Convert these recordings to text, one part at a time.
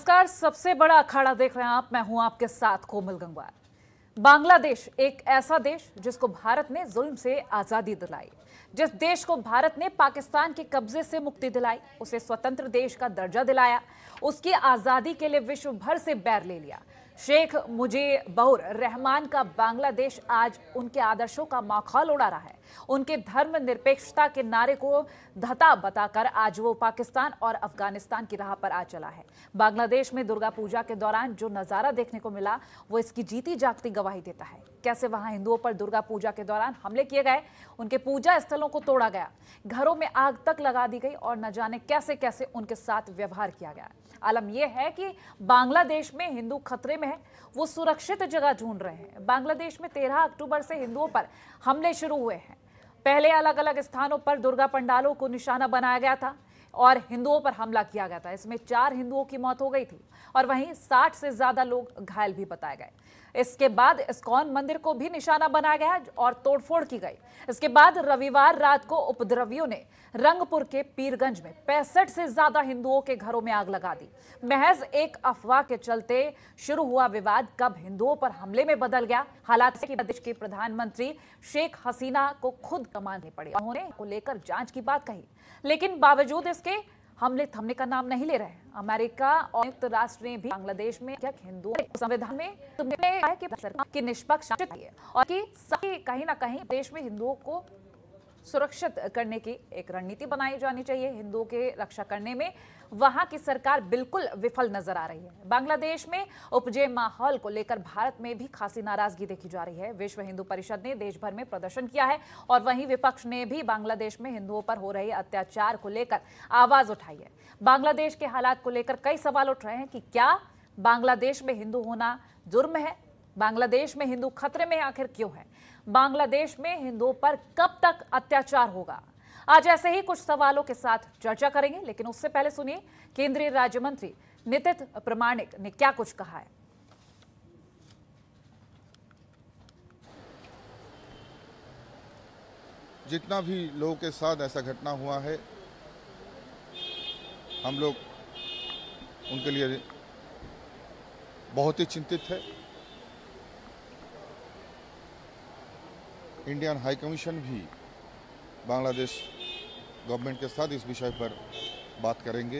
नमस्कार। सबसे बड़ा अखाड़ा देख रहे हैं आप, मैं हूं आपके साथ कोमल गंगवार। बांग्लादेश एक ऐसा देश जिसको भारत ने जुल्म से आजादी दिलाई, जिस देश को भारत ने पाकिस्तान के कब्जे से मुक्ति दिलाई, उसे स्वतंत्र देश का दर्जा दिलाया, उसकी आजादी के लिए विश्व भर से बैर ले लिया। शेख मुजीबुर रहमान का बांग्लादेश आज उनके आदर्शों का माखौल उड़ा रहा है। उनके धर्मनिरपेक्षता के नारे को धता बताकर आज वो पाकिस्तान और अफगानिस्तान की राह पर आ चला है। बांग्लादेश में दुर्गा पूजा के दौरान जो नजारा देखने को मिला वो इसकी जीती जागती गवाही देता है। कैसे वहां हिंदुओं पर दुर्गा पूजा के दौरान हमले किए गए, उनके पूजा स्थलों को तोड़ा गया, घरों में आग तक लगा दी गई और न जाने कैसे कैसे उनके साथ व्यवहार किया गया। आलम यह है कि बांग्लादेश में हिंदू खतरे में है, वो सुरक्षित जगह ढूंढ रहे हैं। बांग्लादेश में 13 अक्टूबर से हिंदुओं पर हमले शुरू हुए हैं। पहले अलग अलग स्थानों पर दुर्गा पंडालों को निशाना बनाया गया था और हिंदुओं पर हमला किया गया था। इसमें 4 हिंदुओं की मौत हो गई थी और वहीं 60 से ज्यादा लोग घायल भी बताए गए। इसके बाद इस्कॉन मंदिर को भी निशाना बनाया गया और तोड़फोड़ की गई। इसके बाद रविवार रात को उपद्रवियों ने रंगपुर के पीरगंज में 65 से ज्यादा हिंदुओं के घरों में आग लगा दी। महज एक अफवाह के चलते शुरू हुआ विवाद कब हिंदुओं पर हमले में बदल गया। हालात से प्रदेश के प्रधानमंत्री शेख हसीना को खुद कमानी पड़ी। उन्होंने को लेकर जांच की बात कही, लेकिन बावजूद इसके हमले थमने का नाम नहीं ले रहे। अमेरिका और संयुक्त राष्ट्र ने भी बांग्लादेश में हिंदुओं संविधान में है कि सरकार की निष्पक्ष है और कि कहीं ना कहीं देश में हिंदुओं को सुरक्षित करने की एक रणनीति बनाई जानी चाहिए। हिंदुओं के रक्षा करने में वहां की सरकार बिल्कुल विफल नजर आ रही है। बांग्लादेश में उपजे माहौल को लेकर भारत में भी खासी नाराजगी देखी जा रही है। विश्व हिंदू परिषद ने देश भर में प्रदर्शन किया है और वहीं विपक्ष ने भी बांग्लादेश में हिंदुओं पर हो रहे अत्याचार को लेकर आवाज उठाई है। बांग्लादेश के हालात को लेकर कई सवाल उठ रहे हैं कि क्या बांग्लादेश में हिंदू होना जुर्म है? बांग्लादेश में हिंदू खतरे में आखिर क्यों है? बांग्लादेश में हिंदुओं पर कब तक अत्याचार होगा? आज ऐसे ही कुछ सवालों के साथ चर्चा करेंगे, लेकिन उससे पहले सुनिए केंद्रीय राज्य मंत्री नितिन प्रमाणिक ने क्या कुछ कहा है। जितना भी लोगों के साथ ऐसा घटना हुआ है, हम लोग उनके लिए बहुत ही चिंतित है। इंडियन हाई कमीशन भी बांग्लादेश गवर्नमेंट के साथ इस विषय पर बात करेंगे।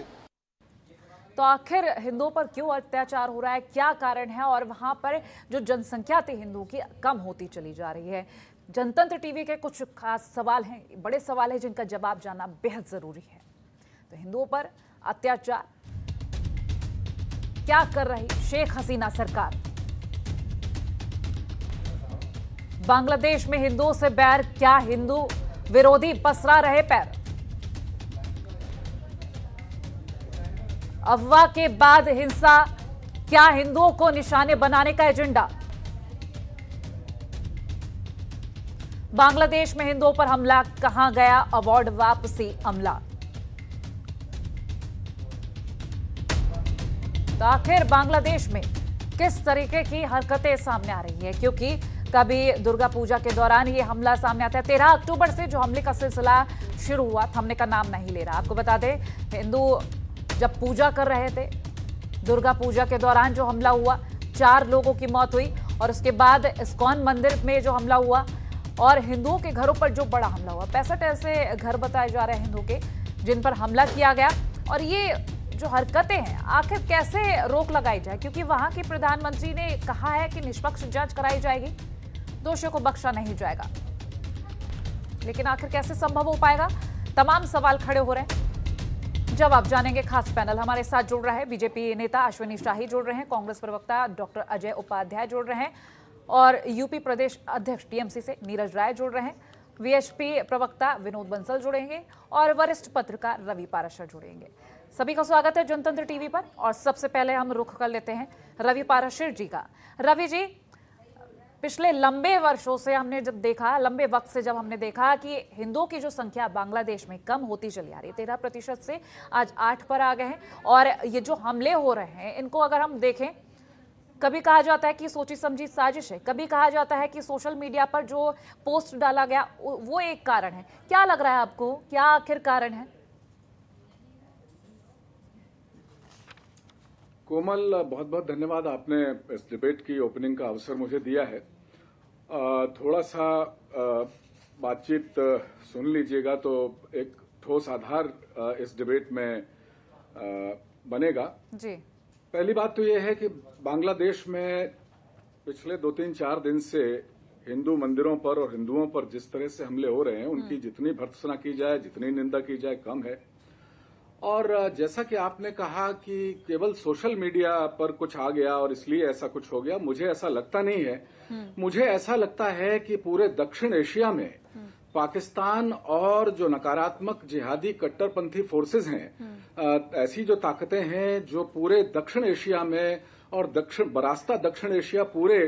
तो आखिर हिंदुओं पर क्यों अत्याचार हो रहा है, क्या कारण है और वहां पर जो जनसंख्या थी हिंदुओं की कम होती चली जा रही है? जनतंत्र टीवी के कुछ खास सवाल हैं, बड़े सवाल हैं जिनका जवाब जानना बेहद जरूरी है। तो हिंदुओं पर अत्याचार क्या कर रही शेख हसीना सरकार? बांग्लादेश में हिंदुओं से बैर, क्या हिंदू विरोधी पसरा रहे पैर? अफवाह के बाद हिंसा, क्या हिंदुओं को निशाने बनाने का एजेंडा? बांग्लादेश में हिंदुओं पर हमला, कहां गया अवार्ड वापसी अमला? तो आखिर बांग्लादेश में किस तरीके की हरकतें सामने आ रही है? क्योंकि कभी दुर्गा पूजा के दौरान ये हमला सामने आता है। 13 अक्टूबर से जो हमले का सिलसिला शुरू हुआ, थमने का नाम नहीं ले रहा। आपको बता दें, हिंदू जब पूजा कर रहे थे, दुर्गा पूजा के दौरान जो हमला हुआ, 4 लोगों की मौत हुई और उसके बाद इस्कॉन मंदिर में जो हमला हुआ और हिंदुओं के घरों पर जो बड़ा हमला हुआ, 65 ऐसे घर बताए जा रहे हैं हिंदुओं के जिन पर हमला किया गया। और ये जो हरकतें हैं, आखिर कैसे रोक लगाई जाए? क्योंकि वहां के प्रधानमंत्री ने कहा है कि निष्पक्ष जांच कराई जाएगी, दोषियों को बख्शा नहीं जाएगा, लेकिन आखिर कैसे संभव हो पाएगा? तमाम सवाल खड़े हो रहे हैं। जवाब जानेंगे खास पैनल हमारे साथ जुड़ रहा है। बीजेपी नेता अश्विनी शाही जुड़ रहे हैं, कांग्रेस प्रवक्ता डॉक्टर अजय उपाध्याय जुड़ रहे हैं और यूपी प्रदेश अध्यक्ष टीएमसी से नीरज राय जुड़ रहे हैं। वीएचपी प्रवक्ता विनोद बंसल जुड़ेंगे और वरिष्ठ पत्रकार रवि पाराशर जुड़ेंगे। सभी का स्वागत है जनतंत्र टीवी पर। और सबसे पहले हम रुख कर लेते हैं रवि पाराशर जी का। रवि जी, पिछले लंबे वर्षों से हमने जब देखा, लंबे वक्त से जब हमने देखा कि हिंदुओं की जो संख्या बांग्लादेश में कम होती चली आ रही है, 13% से आज 8 पर आ गए हैं और ये जो हमले हो रहे हैं इनको अगर हम देखें, कभी कहा जाता है कि सोची समझी साजिश है, कभी कहा जाता है कि सोशल मीडिया पर जो पोस्ट डाला गया वो एक कारण है। क्या लग रहा है आपको, क्या आखिर कारण है? कोमल, बहुत बहुत धन्यवाद, आपने इस डिबेट की ओपनिंग का अवसर मुझे दिया है। थोड़ा सा बातचीत सुन लीजिएगा तो एक ठोस आधार इस डिबेट में बनेगा। जी। पहली बात तो यह है कि बांग्लादेश में पिछले 2-3-4 दिन से हिंदू मंदिरों पर और हिंदुओं पर जिस तरह से हमले हो रहे हैं, उनकी जितनी भर्त्सना की जाए, जितनी निंदा की जाए, कम है। और जैसा कि आपने कहा कि केवल सोशल मीडिया पर कुछ आ गया और इसलिए ऐसा कुछ हो गया, मुझे ऐसा लगता नहीं है। मुझे ऐसा लगता है कि पूरे दक्षिण एशिया में पाकिस्तान और जो नकारात्मक जिहादी कट्टरपंथी फोर्सेस हैं, ऐसी जो ताकतें हैं जो पूरे दक्षिण एशिया में और बरास्ता दक्षिण एशिया पूरे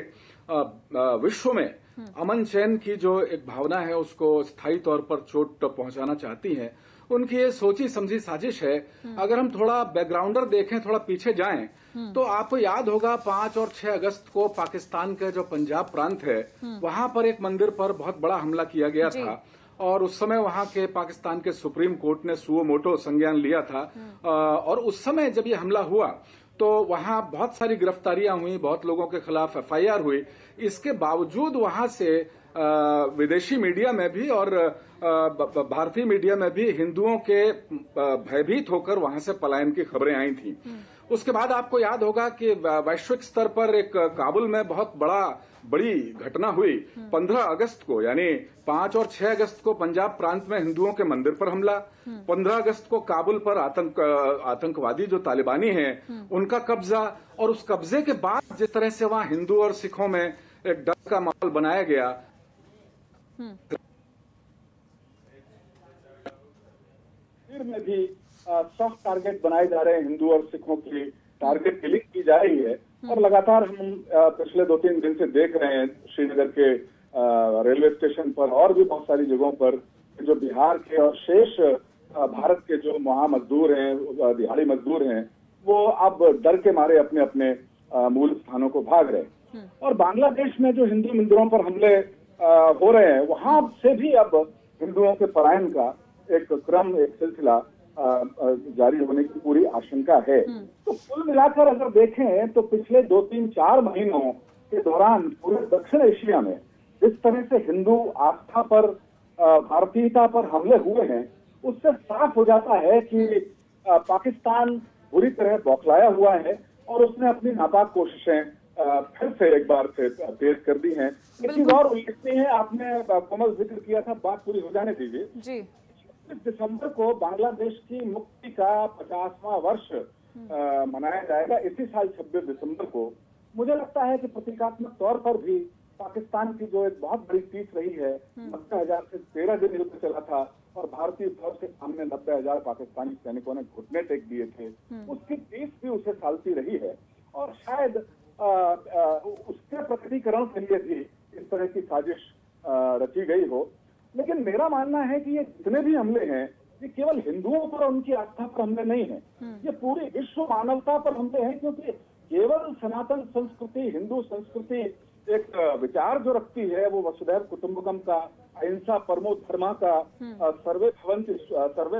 विश्व में अमन चैन की जो एक भावना है उसको स्थायी तौर पर चोट पहुंचाना चाहती हैं, उनकी ये सोची समझी साजिश है। अगर हम थोड़ा बैकग्राउंडर देखें, थोड़ा पीछे जाएं, तो आपको याद होगा 5 और 6 अगस्त को पाकिस्तान का जो पंजाब प्रांत है, वहां पर एक मंदिर पर बहुत बड़ा हमला किया गया था और उस समय वहां के पाकिस्तान के सुप्रीम कोर्ट ने सुओ मोटो संज्ञान लिया था। और उस समय जब ये हमला हुआ तो वहां बहुत सारी गिरफ्तारियां हुई, बहुत लोगों के खिलाफ एफआईआर हुई। इसके बावजूद वहां से विदेशी मीडिया में भी और भारतीय मीडिया में भी हिंदुओं के भयभीत होकर वहां से पलायन की खबरें आई थी। उसके बाद आपको याद होगा कि वैश्विक स्तर पर एक काबुल में बहुत बड़ी घटना हुई 15 अगस्त को, यानी 5 और 6 अगस्त को पंजाब प्रांत में हिंदुओं के मंदिर पर हमला, 15 अगस्त को काबुल पर आतंकवादी जो तालिबानी हैं उनका कब्जा, और उस कब्जे के बाद जिस तरह से वहां हिंदू और सिखों में एक डर का माहौल बनाया गया। में भी सॉफ्ट टारगेट बनाए जा रहे हैं, हिंदू और सिखों की टारगेट किलिंग की जा रही है। और लगातार हम पिछले 2-3 दिन से देख रहे हैं श्रीनगर के रेलवे स्टेशन पर और भी बहुत सारी जगहों पर जो बिहार के और शेष भारत के जो महामजदूर हैं, दिहाड़ी मजदूर हैं, वो अब डर के मारे अपने अपने मूल स्थानों को भाग रहे हैं। और बांग्लादेश में जो हिंदू मंदिरों पर हमले हो रहे हैं, वहां से भी अब हिंदुओं के पलायन का एक क्रम, एक सिलसिला जारी होने की पूरी आशंका है। तो कुल मिलाकर अगर देखें तो पिछले 2-3-4 महीनों के दौरान पूरे दक्षिण एशिया में जिस तरह से हिंदू आस्था पर, भारतीयता पर हमले हुए हैं, उससे साफ हो जाता है कि पाकिस्तान बुरी तरह बौखलाया हुआ है और उसने अपनी नापाक कोशिशें फिर से एक बार से तेज कर दी हैं। एक चीज और उल्लेखनीय है, आपने कोमल जिक्र किया था, बात पूरी हो जाने दीजिए जी। 26 दिसंबर को बांग्लादेश की मुक्ति का 50वां वर्ष मनाया जाएगा, इसी साल 26 दिसंबर को। मुझे लगता है कि प्रतीकात्मक तौर पर भी पाकिस्तान की जो एक बहुत बड़ी जीत रही है, 90,000 से 13 दिन युद्ध चला था और भारतीय फौज के सामने 90,000 पाकिस्तानी सैनिकों ने घुटने टेक दिए थे, उसकी जीत भी उसे सालती रही है। और शायद उसके प्रकटीकरण के लिए भी इस तरह की साजिश रची गई हो। लेकिन मेरा मानना है कि ये जितने भी हमले हैं, ये केवल हिंदुओं पर, उनकी आस्था पर हमले नहीं है, ये पूरी विश्व मानवता पर हमले हैं। क्योंकि केवल सनातन संस्कृति, हिंदू संस्कृति एक विचार जो रखती है वो वसुधैव कुटुंबकम का, अहिंसा परमो धर्मा का, सर्वे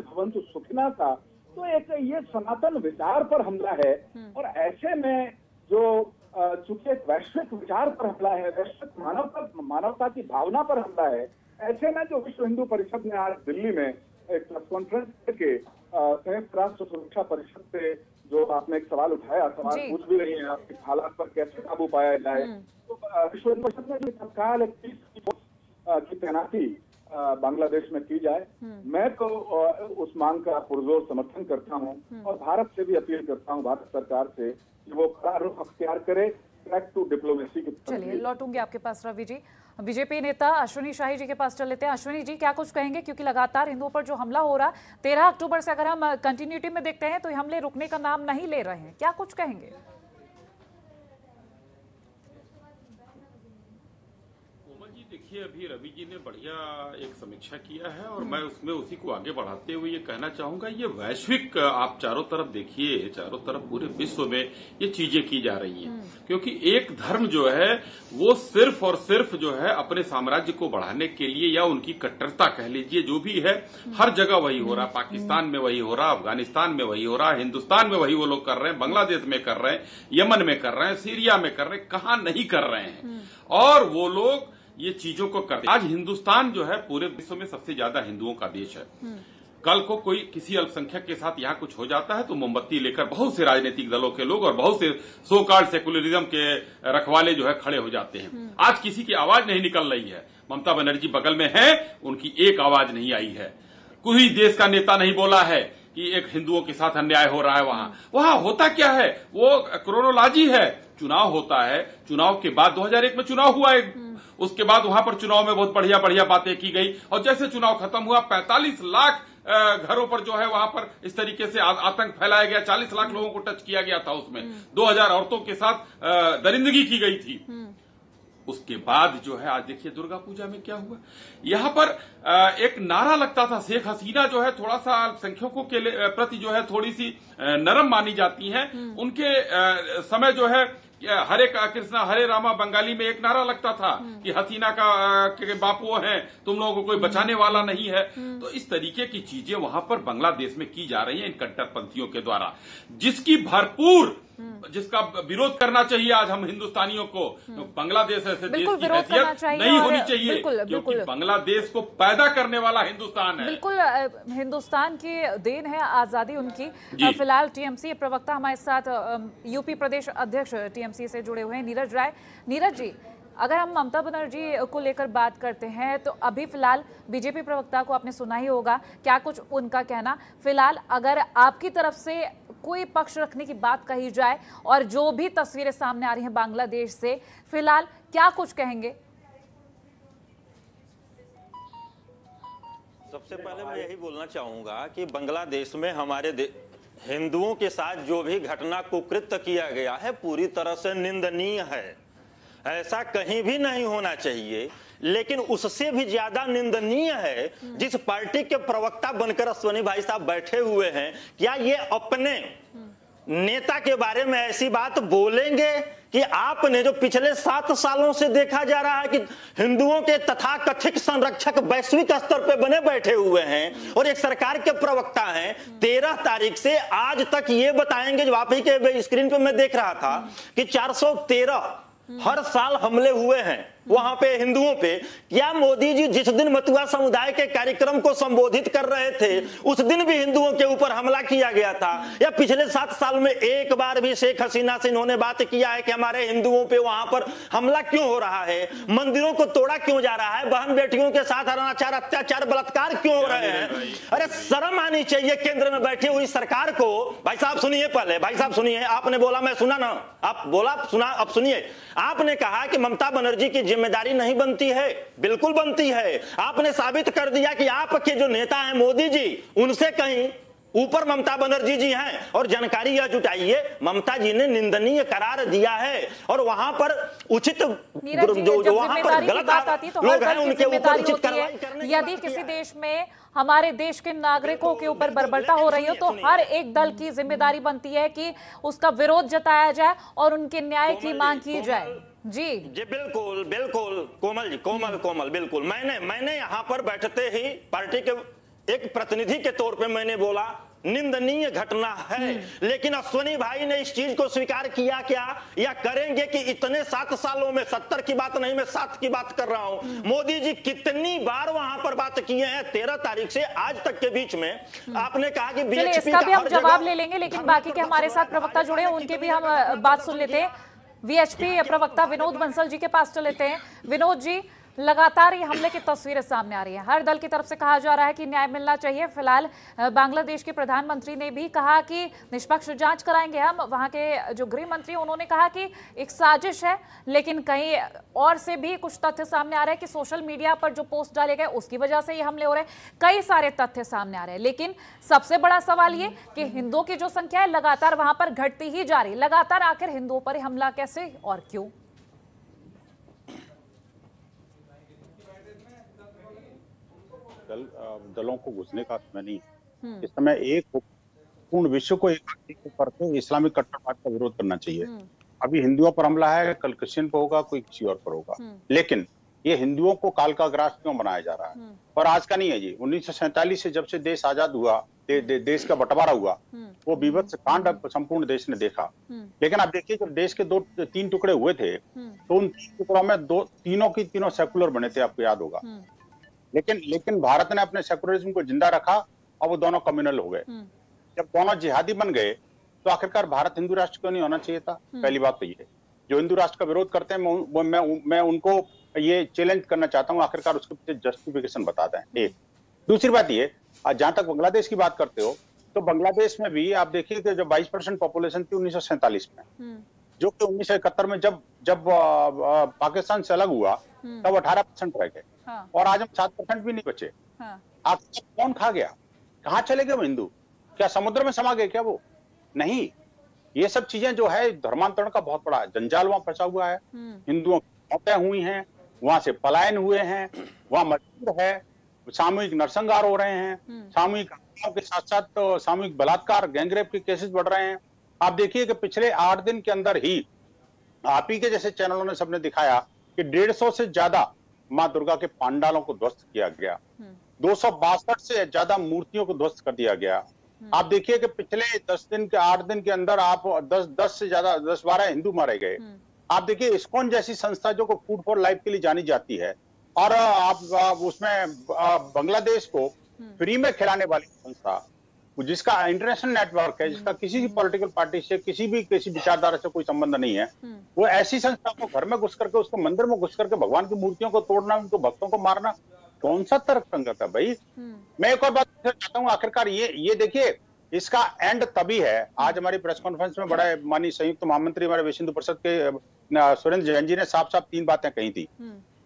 भवन्तु सुखिना का, तो एक ये सनातन विचार पर हमला है। और ऐसे में जो चूंकि एक वैश्विक विचार पर हमला है, वैश्विक मानवता की भावना पर हमला है, ऐसे में जो विश्व हिंदू परिषद ने आज दिल्ली में एक प्रेस कॉन्फ्रेंस करके संयुक्त राष्ट्र सुरक्षा परिषद से जो आपने एक सवाल उठाया, सवाल पूछ भी रही है आप, इस हालात पर कैसे काबू पाया जाए, तो विश्व हिंदू परिषद ने तत्काल एक की तैनाती बांग्लादेश में की जाए। मैं तो उस मांग का पुरजोर समर्थन करता हूं और भारत से भी अपील करता हूं, भारत सरकार से, कि वो कड़ा रुख अख्तियार करे, ट्रैक टू डिप्लोमेसी की। चलिए लौटूंगे आपके पास रवि जी। बीजेपी नेता अश्विनी शाही जी के पास चल लेते हैं। अश्विनी जी, क्या कुछ कहेंगे, क्योंकि लगातार हिंदुओं पर जो हमला हो रहा 13 अक्टूबर से अगर हम कंटिन्यूटी में देखते हैं तो हमले रुकने का नाम नहीं ले रहे हैं, क्या कुछ कहेंगे? कोमल जी देखिए, देखिए, अभी रवि जी ने बढ़िया एक समीक्षा किया है और मैं उसमें उसी को आगे बढ़ाते हुए ये कहना चाहूंगा, ये वैश्विक आप चारों तरफ देखिए, चारों तरफ पूरे विश्व में ये चीजें की जा रही हैं, क्योंकि एक धर्म जो है वो सिर्फ और सिर्फ जो है अपने साम्राज्य को बढ़ाने के लिए, या उनकी कट्टरता कह लीजिए, जो भी है हर जगह वही हो रहा, पाकिस्तान में वही हो रहा, अफगानिस्तान में वही हो रहा, हिंदुस्तान में वही वो लोग कर रहे हैं, बांग्लादेश में कर रहे हैं, यमन में कर रहे हैं, सीरिया में कर रहे हैं, कहां नहीं कर रहे हैं, और वो लोग ये चीजों को करते हैं। आज हिंदुस्तान जो है पूरे विश्व में सबसे ज्यादा हिंदुओं का देश है। कल को कोई किसी अल्पसंख्यक के साथ यहाँ कुछ हो जाता है तो मोमबत्ती लेकर बहुत से राजनीतिक दलों के लोग और बहुत से सो कॉल्ड सेकुलरिज्म के रखवाले जो है खड़े हो जाते हैं। आज किसी की आवाज नहीं निकल रही है। ममता बनर्जी बगल में है, उनकी एक आवाज नहीं आई है। कोई देश का नेता नहीं बोला है कि एक हिंदुओं के साथ अन्याय हो रहा है। वहां होता क्या है, वो क्रोनोलॉजी है। चुनाव होता है, चुनाव के बाद 2001 में चुनाव हुआ, उसके बाद वहां पर चुनाव में बहुत बढ़िया बढ़िया बातें की गई, और जैसे चुनाव खत्म हुआ 45 लाख घरों पर जो है वहां पर इस तरीके से आतंक फैलाया गया। 40 लाख लोगों को टच किया गया था, उसमें 2000 औरतों के साथ दरिंदगी की गई थी। उसके बाद जो है आज देखिए दुर्गा पूजा में क्या हुआ। यहां पर एक नारा लगता था, शेख हसीना जो है थोड़ा सा अल्पसंख्यकों के प्रति जो है थोड़ी सी नरम मानी जाती हैं। उनके समय जो है हरे कृष्णा हरे रामा बंगाली में एक नारा लगता था कि हसीना के बापू हैं, तुम लोगों को कोई बचाने वाला नहीं है। तो इस तरीके की चीजें वहां पर बांग्लादेश में की जा रही हैं इन कट्टरपंथियों के द्वारा, जिसका विरोध करना चाहिए आज हम हिंदुस्तानियों को। बांग्लादेश ऐसे देश की हैसियत नहीं होनी चाहिए, क्योंकि बांग्लादेश को पैदा करने वाला हिंदुस्तान है। बिल्कुल हिंदुस्तान की देन है आजादी उनकी। फिलहाल टीएमसी प्रवक्ता हमारे साथ यूपी प्रदेश अध्यक्ष टीएमसी से जुड़े हुए हैं नीरज राय। नीरज जी, अगर हम ममता बनर्जी को लेकर बात करते हैं तो अभी फिलहाल बीजेपी प्रवक्ता को आपने सुना ही होगा, क्या कुछ उनका कहना। फिलहाल अगर आपकी तरफ से कोई पक्ष रखने की बात कही जाए और जो भी तस्वीरें सामने आ रही हैं बांग्लादेश से, फिलहाल क्या कुछ कहेंगे? सबसे पहले मैं यही बोलना चाहूंगा कि बांग्लादेश में हमारे हिंदुओं के साथ जो भी घटना कुकृत्य किया गया है पूरी तरह से निंदनीय है। ऐसा कहीं भी नहीं होना चाहिए, लेकिन उससे भी ज्यादा निंदनीय है जिस पार्टी के प्रवक्ता बनकर अश्वनी भाई साहब बैठे हुए हैं, क्या ये अपने नेता के बारे में ऐसी बात बोलेंगे कि आपने जो पिछले 7 सालों से देखा जा रहा है कि हिंदुओं के तथाकथित संरक्षक वैश्विक स्तर पे बने बैठे हुए हैं और एक सरकार के प्रवक्ता हैं, 13 तारीख से आज तक ये बताएंगे, जो आप ही के स्क्रीन पे मैं देख रहा था कि 413 हर साल हमले हुए हैं वहां पे हिंदुओं पे। क्या मोदी जी जिस दिन मथुरा समुदाय के कार्यक्रम को संबोधित कर रहे थे उस दिन भी हिंदुओं के ऊपर हमला किया गया था? या पिछले 7 साल में एक बार भी शेख हसीना से इन्होंने बात किया है कि हमारे हिंदुओं पे वहां पर हमला क्यों हो रहा है, मंदिरों को तोड़ा क्यों जा रहा है, बहन बेटियों के साथ अनाचार अत्याचार बलात्कार क्यों हो रहे हैं? अरे शर्म आनी चाहिए केंद्र में बैठी हुई सरकार को। भाई साहब सुनिए, पहले भाई साहब सुनिए, आपने बोला मैं सुना ना, आप बोला सुना, अब सुनिए। आपने कहा कि ममता बनर्जी की जिम्मेदारी नहीं बनती है, बिल्कुल बनती है। आपने साबित कर दिया कि आपके जो नेता हैं मोदी जी, उनसे कहीं ऊपर ममता बनर्जी जी हैं। और जानकारी यह जुटाइए, ममता जी ने निंदनीय करार दिया है और वहां पर उचित जो वहां पर गलत लोग हैं उनके ऊपर उचित कार्रवाई करने की। यदि किसी देश में हमारे देश के नागरिकों के ऊपर बर्बरता हो रही हो तो हर एक दल की जिम्मेदारी बनती है कि उसका विरोध जताया जाए और उनके न्याय की मांग की जाए। जी बिल्कुल बिल्कुल कोमल जी, कोमल बिल्कुल। मैंने यहाँ पर बैठते ही पार्टी के एक प्रतिनिधि के तौर पे मैंने बोला निंदनीय घटना है, लेकिन अश्वनी भाई ने इस चीज को स्वीकार किया क्या या करेंगे कि इतने 7 सालों में 70 की बात नहीं, मैं 7 की बात कर रहा हूं। मोदी जी कितनी बार वहां पर बात किए हैं 13 तारीख से आज तक के बीच में। आपने कहा कि चलिए इसका भी हम जवाब ले लेंगे, लेकिन बाकी के हमारे साथ प्रवक्ता जुड़े हैं उनके भी हम बात सुन लेते हैं। वीएचपी प्रवक्ता विनोद बंसल जी के पास चले थे। विनोद जी, लगातार ये हमले की तस्वीरें सामने आ रही है, हर दल की तरफ से कहा जा रहा है कि न्याय मिलना चाहिए। फिलहाल बांग्लादेश के प्रधानमंत्री ने भी कहा कि निष्पक्ष जांच कराएंगे हम। वहां के जो गृह मंत्री उन्होंने कहा कि एक साजिश है, लेकिन कहीं और से भी कुछ तथ्य सामने आ रहे हैं कि सोशल मीडिया पर जो पोस्ट डाले गए उसकी वजह से ये हमले हो रहे हैं। कई सारे तथ्य सामने आ रहे हैं, लेकिन सबसे बड़ा सवाल ये कि हिंदुओं की जो संख्या है लगातार वहां पर घटती ही जा रही, लगातार आखिर हिंदुओं पर हमला कैसे और क्यों? दलों को घुसने का समय नहीं है। इस समय एक पूर्ण विश्व को एक करके इस्लामिक कट्टरवाद का विरोध करना चाहिए। अभी हिंदुओं पर हमला है, कल क्रिश्चियन पर होगा, कोई किसी और पर होगा, लेकिन ये हिंदुओं को काल का ग्रास क्यों बनाया जा रहा है? और आज का नहीं है जी, 1947 से जब से देश आजाद हुआ, देश का बंटवारा हुआ, वो बीभत्स कांड संपूर्ण देश ने देखा। लेकिन आप देखिए, जब देश के 2-3 टुकड़े हुए थे तो उन 3 टुकड़ों में तीनों सेकुलर बने थे, आपको याद होगा। लेकिन भारत ने अपने सेकुलरिज्म को जिंदा रखा और वो दोनों कम्युनल हो गए। जब दोनों जिहादी बन गए तो आखिरकार भारत हिंदू राष्ट्र क्यों नहीं होना चाहिए था? पहली बात तो ये, जो हिंदू राष्ट्र का विरोध करते हैं मैं उनको ये चैलेंज करना चाहता हूं, आखिरकार उसके पीछे जस्टिफिकेशन बता दें। एक दूसरी बात ये, जहां तक बांग्लादेश की बात करते हो, तो बांग्लादेश में भी आप देखिए कि जब 22% पॉपुलेशन थी 1947 में, जो कि 1971 में जब पाकिस्तान से अलग हुआ तब 18% रह गए, और आज हम 7% भी नहीं बचे। आखिर कौन खा गया? कहाँ चले गए वो हिंदू? क्या समुद्र में समा गए क्या वो? नहीं, ये सब चीजें जो है धर्मांतरण का बहुत बड़ा जंजाल वहां फंसा हुआ है। हिंदुओं की मौतें हुई हैं, वहां से पलायन हुए हैं, वहां मजबूर है, सामूहिक नरसंहार हो रहे हैं, सामूहिक हत्याओं के साथ साथ सामूहिक बलात्कार, गैंगरेप के केसेस बढ़ रहे हैं। आप देखिए कि पिछले 8 दिन के अंदर ही आप ही के जैसे चैनलों ने सबने दिखाया कि 150 से ज्यादा माँ दुर्गा के पांडालों को ध्वस्त किया गया, 262 से ज्यादा मूर्तियों को ध्वस्त कर दिया गया। आप देखिए कि पिछले 8 दिन के अंदर आप 10 से ज्यादा 10-12 हिंदू मारे गए। आप देखिए इस्कॉन जैसी संस्था जो को फूड फॉर लाइफ के लिए जानी जाती है, और आप उसमें बांग्लादेश को फ्री में खिलाने वाली संस्था, जिसका इंटरनेशनल नेटवर्क है, जिसका किसी भी पॉलिटिकल पार्टी से किसी विचारधारा से कोई संबंध नहीं है, वो ऐसी संस्था को घर में घुस करके, उसको मंदिर में घुस करके भगवान की मूर्तियों को तोड़ना, उनको भक्तों को मारना, कौन सा तर्क संगत है भाई? मैं एक और बात चाहता हूँ, आखिरकार ये देखिए, इसका एंड तभी है। आज हमारी प्रेस कॉन्फ्रेंस में बड़ा माननीय संयुक्त महामंत्री हमारे विश्व हिंदू परिषद के सुरेंद्र जैन जी ने साफ 3 बातें कही थी।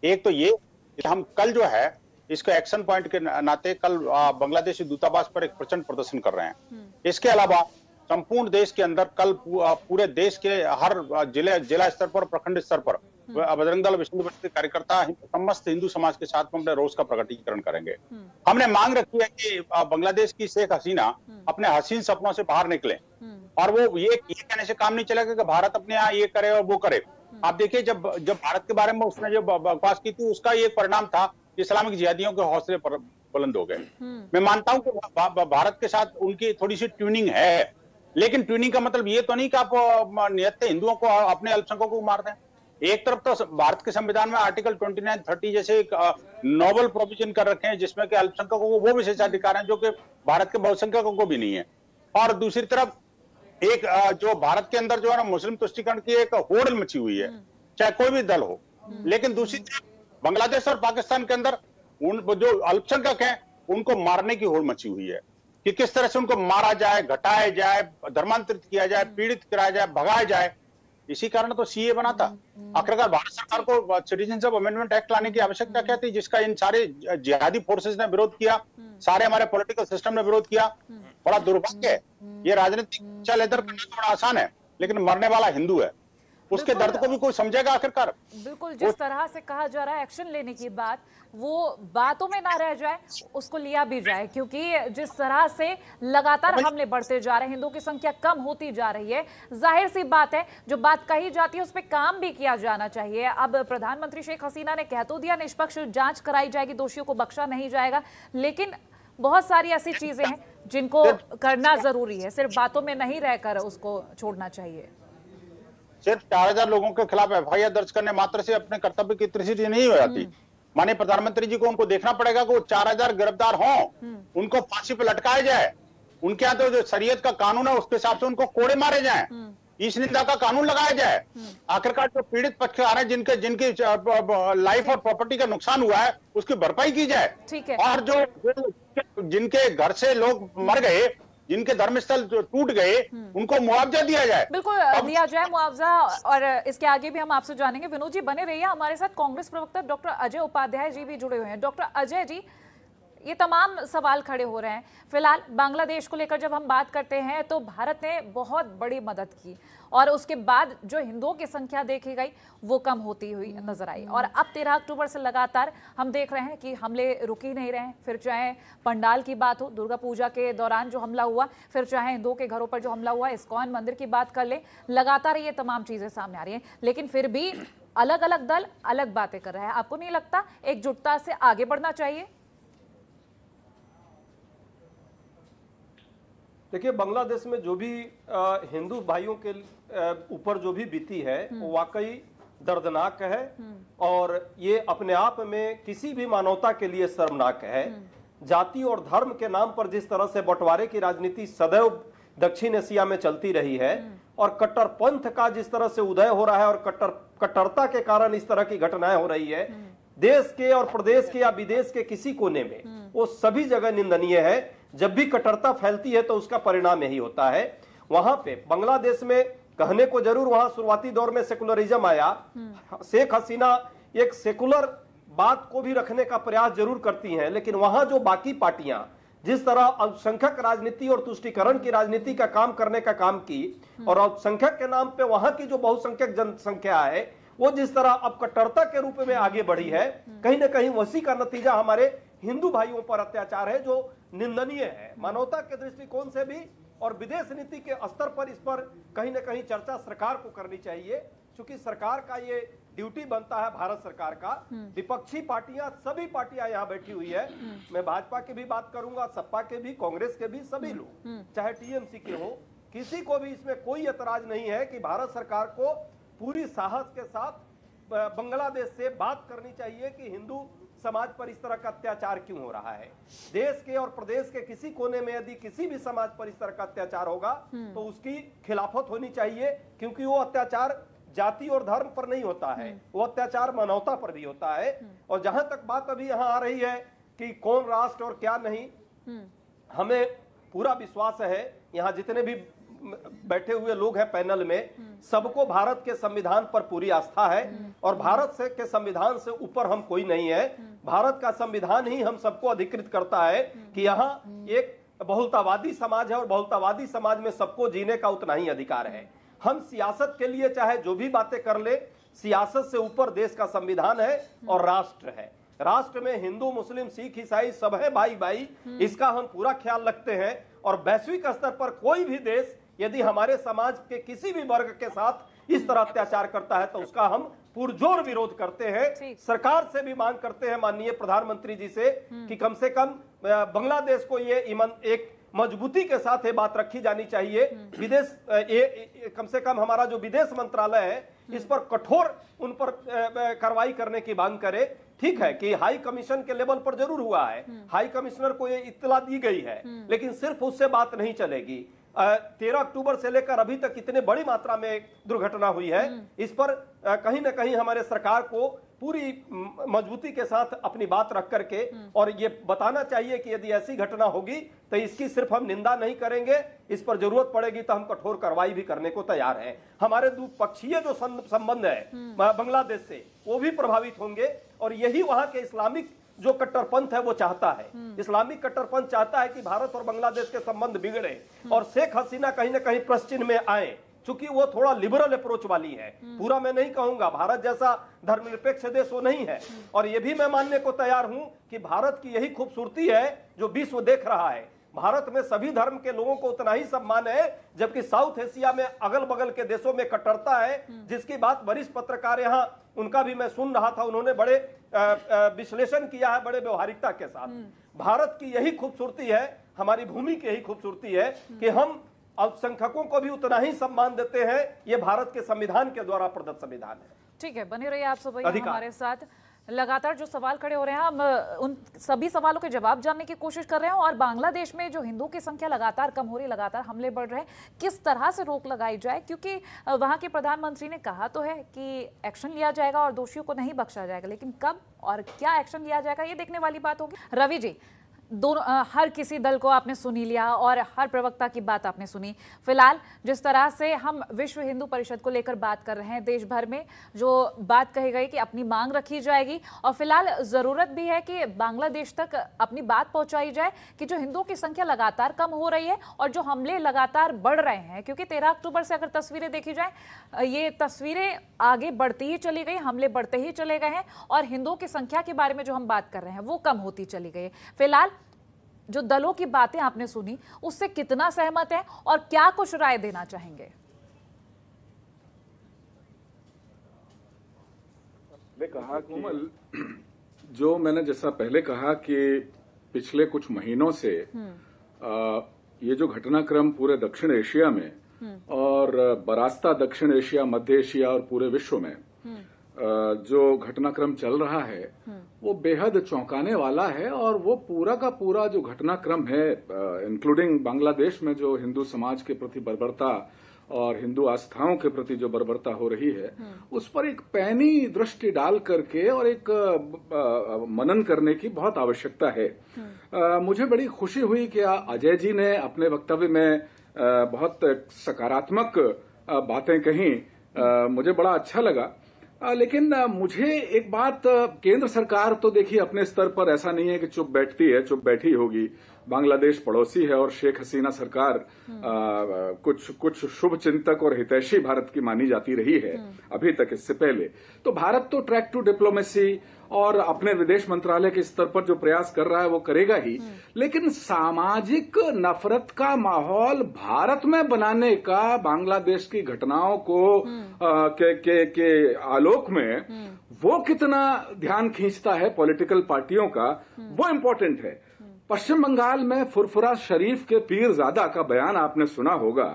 एक तो ये कि हम कल जो है इसको एक्शन पॉइंट के नाते कल बांग्लादेशी दूतावास पर एक प्रचंड प्रदर्शन कर रहे हैं। इसके अलावा संपूर्ण देश के अंदर कल पूरे देश के हर जिला स्तर पर, प्रखंड स्तर पर बजरंग दल विश्व हिंदू परिषद के कार्यकर्ता समस्त हिंदू समाज के साथ में अपने रोष का प्रकटीकरण करेंगे। हमने मांग रखी है कि बांग्लादेश की शेख हसीना अपने हसीन सपनों से बाहर निकले, और वो ये कहने से काम नहीं चलेगा कि भारत अपने यहाँ ये करे और वो करे। आप देखिए, जब भारत के बारे में उसने जो बकवास की थी, उसका ये परिणाम था, इस्लामिक जिहादियों के हौसले पर बुलंद हो गए। मैं मानता हूं कि भारत के साथ उनकी थोड़ी सी ट्यूनिंग है, लेकिन ट्यूनिंग का मतलब ये तो नहीं कि आप नियत हिंदुओं को, अपने अल्पसंख्यकों को मार दें। एक तरफ तो भारत के संविधान में आर्टिकल 29-30 जैसे एक नोबल प्रोविजन कर रखे हैं, जिसमें कि अल्पसंख्यकों को वो विशेषाधिकार हैं जो कि भारत के बहुसंख्यकों को भी नहीं है। और दूसरी तरफ एक जो भारत के अंदर जो है ना, मुस्लिम तुष्टीकरण की एक होड़ मची हुई है, चाहे कोई भी दल हो। लेकिन दूसरी तरफ बांग्लादेश और पाकिस्तान के अंदर जो अल्पसंख्यक हैं उनको मारने की होड़ मची हुई है, कि किस तरह से उनको मारा जाए, घटाया जाए, धर्मांतरित किया जाए, पीड़ित कराया जाए, भगाया जाए। इसी कारण तो सीए बना था। आखिरकार भारत सरकार को सिटीजनशिप अमेंडमेंट एक्ट लाने की आवश्यकता क्या थी, जिसका इन सारे जिहादी फोर्सेस ने विरोध किया, सारे हमारे पॉलिटिकल सिस्टम ने विरोध किया। बड़ा दुर्भाग्य है, ये राजनीतिक चल इधर करना तो बड़ा आसान है, लेकिन मरने वाला हिंदू है, उसके दर्द को भी कोई समझेगा आखिरकार? बिल्कुल, जिस तरह से कहा जा रहा है एक्शन लेने की बात, वो बातों में ना रह जाए, उसको लिया भी जाए, क्योंकि जिस तरह से लगातार हमले बढ़ते जा रहे हैं, हिंदुओं की संख्या कम होती जा रही है, जाहिर सी बात है जो बात कही जाती है उस पर काम भी किया जाना चाहिए। अब प्रधानमंत्री शेख हसीना ने कह तो दिया निष्पक्ष जांच कराई जाएगी, दोषियों को बख्शा नहीं जाएगा, लेकिन बहुत सारी ऐसी चीजें हैं जिनको करना जरूरी है, सिर्फ बातों में नहीं रहकर उसको छोड़ना चाहिए। सिर्फ 4000 लोगों के खिलाफ एफआईआर दर्ज करने मात्र से अपने कर्तव्य की त्रिशुली नहीं हो जाती। माननीय प्रधानमंत्री जी को उनको देखना पड़ेगा कि वो 4000 गिरफ्तार हों, उनको फांसी पर लटकाया जाए, उनके यहाँ तो जो शरीयत का कानून है उसके हिसाब से उनको कोड़े मारे जाएं, ईश निंदा का कानून लगाया जाए। आखिरकार जो पीड़ित पक्षकार हैं, जिनके लाइफ और प्रॉपर्टी का नुकसान हुआ है, उसकी भरपाई की जाए। ठीक है। और जो जिनके घर से लोग मर गए, जिनके धर्मस्थल टूट गए, उनको मुआवजा दिया जाए। बिल्कुल दिया जाए मुआवजा। और इसके आगे भी हम आपसे जानेंगे। विनोद जी बने रहिए हमारे साथ। कांग्रेस प्रवक्ता डॉक्टर अजय उपाध्याय जी भी जुड़े हुए हैं। डॉक्टर अजय जी, ये तमाम सवाल खड़े हो रहे हैं। फिलहाल बांग्लादेश को लेकर जब हम बात करते हैं तो भारत ने बहुत बड़ी मदद की और उसके बाद जो हिंदुओं की संख्या देखी गई वो कम होती हुई नजर आई। और अब 13 अक्टूबर से लगातार हम देख रहे हैं कि हमले रुक ही नहीं रहे हैं। फिर चाहे पंडाल की बात हो, दुर्गा पूजा के दौरान जो हमला हुआ, फिर चाहे हिंदुओं के घरों पर जो हमला हुआ, इस्कॉन मंदिर की बात कर ले, लगातार ये तमाम चीजें सामने आ रही हैं। लेकिन फिर भी अलग अलग दल अलग बातें कर रहे हैं। आपको नहीं लगता एकजुटता से आगे बढ़ना चाहिए? देखिए, बांग्लादेश में जो भी हिंदू भाइयों के ऊपर जो भी बीती है वो वाकई दर्दनाक है और ये अपने आप में किसी भी मानवता के लिए शर्मनाक है। जाति और धर्म के नाम पर जिस तरह से बंटवारे की राजनीति सदैव दक्षिण एशिया में चलती रही है और कट्टरपंथ का जिस तरह से उदय हो रहा है और कट्टरता के कारण इस तरह की घटनाएं हो रही है, देश के और प्रदेश के या विदेश के किसी कोने में, वो सभी जगह निंदनीय है। जब भी कट्टरता फैलती है तो उसका परिणाम यही होता है। वहां पे बांग्लादेश में कहने को जरूर वहां शुरुआती दौर में सेकुलरिज्म आया, शेख हसीना एक सेकुलर बात को भी रखने का प्रयास जरूर करती हैं, लेकिन वहां जो बाकी पार्टियां जिस तरह अल्पसंख्यक राजनीति और तुष्टीकरण की राजनीति का काम करने का काम की और अल्पसंख्यक के नाम पे वहां की जो बहुसंख्यक जनसंख्या है वो जिस तरह अब कट्टरता के रूप में आगे बढ़ी है, कहीं ना कहीं उसी का नतीजा हमारे हिंदू भाइयों पर अत्याचार है जो निंदनीय है मानवता के दृष्टिकोण से भी। और विदेश नीति के स्तर पर इस पर कहीं ना कहीं चर्चा सरकार को करनी चाहिए, क्योंकि सरकार का ये ड्यूटी बनता है, भारत सरकार का। विपक्षी पार्टियां, सभी पार्टियां यहाँ बैठी हुई है, मैं भाजपा की भी बात करूंगा, सपा के भी, कांग्रेस के भी, सभी लोग, चाहे टीएमसी के हो, किसी को भी इसमें कोई एतराज नहीं है कि भारत सरकार को पूरी साहस के साथ बांग्लादेश से बात करनी चाहिए कि हिंदू समाज पर इस तरह का अत्याचार क्यों हो रहा है। देश के और प्रदेश के किसी कोने में यदि किसी भी समाज पर इस तरह का अत्याचार होगा तो उसकी खिलाफत होनी चाहिए, क्योंकि वो अत्याचार जाति और धर्म पर नहीं होता है, वो अत्याचार मानवता पर भी होता है। और जहां तक बात अभी यहाँ आ रही है कि कौन राष्ट्र और क्या नहीं, हमें पूरा विश्वास है यहाँ जितने भी बैठे हुए लोग हैं पैनल में, सबको भारत के संविधान पर पूरी आस्था है और भारत से के संविधान से ऊपर हम कोई नहीं है। भारत का संविधान ही हम सबको अधिकृत करता है कि यहाँ एक बहुलतावादी समाज है और बहुलतावादी समाज में सबको जीने का उतना ही अधिकार है। हम सियासत के लिए चाहे जो भी बातें कर ले, सियासत से ऊपर देश का संविधान है और राष्ट्र है। राष्ट्र में हिंदू, मुस्लिम, सिख, ईसाई सब है भाई भाई, इसका हम पूरा ख्याल रखते हैं। और वैश्विक स्तर पर कोई भी देश यदि हमारे समाज के किसी भी वर्ग के साथ इस तरह अत्याचार करता है तो उसका हम पुरजोर विरोध करते हैं। सरकार से भी मांग करते हैं, माननीय प्रधानमंत्री जी से, कि कम से कम बांग्लादेश को ये एक मजबूती के साथ ये बात रखी जानी चाहिए। विदेश कम से कम हमारा जो विदेश मंत्रालय है इस पर कठोर उन पर कार्रवाई करने की मांग करे। ठीक है कि हाई कमीशन के लेवल पर जरूर हुआ है, हाई कमिश्नर को ये इत्तला दी गई है, लेकिन सिर्फ उससे बात नहीं चलेगी। 13 अक्टूबर से लेकर अभी तक इतने बड़ी मात्रा में दुर्घटना हुई है, इस पर कहीं ना कहीं हमारे सरकार को पूरी मजबूती के साथ अपनी बात रख करके और ये बताना चाहिए कि यदि ऐसी घटना होगी तो इसकी सिर्फ हम निंदा नहीं करेंगे, इस पर जरूरत पड़ेगी तो हम कठोर कार्रवाई भी करने को तैयार हैं। हमारे द्विपक्षीय जो संबंध है बांग्लादेश से वो भी प्रभावित होंगे और यही वहां के इस्लामिक जो कट्टरपंथ है वो चाहता है। इस्लामिक कट्टरपंथ चाहता है कि भारत और बांग्लादेश के संबंध बिगड़े और शेख हसीना कहीं ना कहीं प्रश्चिह्न में आए, चूंकि वो थोड़ा लिबरल अप्रोच वाली है। पूरा मैं नहीं कहूंगा, भारत जैसा धर्मनिरपेक्ष देश वो नहीं है। और ये भी मैं मानने को तैयार हूं कि भारत की यही खूबसूरती है जो विश्व देख रहा है। भारत में सभी धर्म के लोगों को उतना ही सम्मान है, जबकि साउथ एशिया में अगल बगल के देशों में कट्टरता है, जिसकी बात वरिष्ठ पत्रकार यहाँ उनका भी मैं सुन रहा था, उन्होंने बड़े विश्लेषण किया है बड़े व्यवहारिकता के साथ। भारत की यही खूबसूरती है, हमारी भूमि की यही खूबसूरती है कि हम अल्पसंख्यकों को भी उतना ही सम्मान देते हैं। ये भारत के संविधान के द्वारा प्रदत्त संविधान है। ठीक है, बने रहिए आप सब हमारे साथ। लगातार जो सवाल खड़े हो रहे हैं, हम उन सभी सवालों के जवाब जानने की कोशिश कर रहे हैं। और बांग्लादेश में जो हिंदुओं की संख्या लगातार कम हो रही है, लगातार हमले बढ़ रहे हैं, किस तरह से रोक लगाई जाए, क्योंकि वहां के प्रधानमंत्री ने कहा तो है कि एक्शन लिया जाएगा और दोषियों को नहीं बख्शा जाएगा, लेकिन कब और क्या एक्शन लिया जाएगा ये देखने वाली बात होगी। रवि जी, हर किसी दल को आपने सुन ही लिया और हर प्रवक्ता की बात आपने सुनी। फिलहाल जिस तरह से हम विश्व हिंदू परिषद को लेकर बात कर रहे हैं, देश भर में जो बात कही गई कि अपनी मांग रखी जाएगी और फिलहाल जरूरत भी है कि बांग्लादेश तक अपनी बात पहुंचाई जाए कि जो हिंदुओं की संख्या लगातार कम हो रही है और जो हमले लगातार बढ़ रहे हैं, क्योंकि 13 अक्टूबर से अगर तस्वीरें देखी जाए, ये तस्वीरें आगे बढ़ती ही चली गई, हमले बढ़ते ही चले गए हैं और हिंदुओं की संख्या के बारे में जो हम बात कर रहे हैं वो कम होती चली गई। फिलहाल जो दलों की बातें आपने सुनी उससे कितना सहमत है और क्या कुछ राय देना चाहेंगे? कहा कि जो मैंने जैसा पहले कहा कि पिछले कुछ महीनों से ये जो घटनाक्रम पूरे दक्षिण एशिया में और बरास्ता दक्षिण एशिया, मध्य एशिया और पूरे विश्व में जो घटनाक्रम चल रहा है वो बेहद चौंकाने वाला है। और वो पूरा का पूरा जो घटनाक्रम है, इंक्लूडिंग बांग्लादेश में जो हिंदू समाज के प्रति बर्बरता और हिंदू आस्थाओं के प्रति जो बर्बरता हो रही है, उस पर एक पैनी दृष्टि डाल करके और एक मनन करने की बहुत आवश्यकता है। मुझे बड़ी खुशी हुई कि अजय जी ने अपने वक्तव्य में बहुत सकारात्मक बातें कही, मुझे बड़ा अच्छा लगा। लेकिन मुझे एक बात, केंद्र सरकार तो देखिए अपने स्तर पर ऐसा नहीं है कि चुप बैठती है, चुप बैठी होगी। बांग्लादेश पड़ोसी है और शेख हसीना सरकार कुछ शुभ चिंतक और हितैषी भारत की मानी जाती रही है अभी तक। इससे पहले तो भारत तो ट्रैक टू डिप्लोमेसी और अपने विदेश मंत्रालय के स्तर पर जो प्रयास कर रहा है वो करेगा ही, लेकिन सामाजिक नफरत का माहौल भारत में बनाने का बांग्लादेश की घटनाओं को के आलोक में वो कितना ध्यान खींचता है पॉलिटिकल पार्टियों का, वो इम्पोर्टेंट है। पश्चिम बंगाल में फुरफुरा शरीफ के पीरजादा का बयान आपने सुना होगा।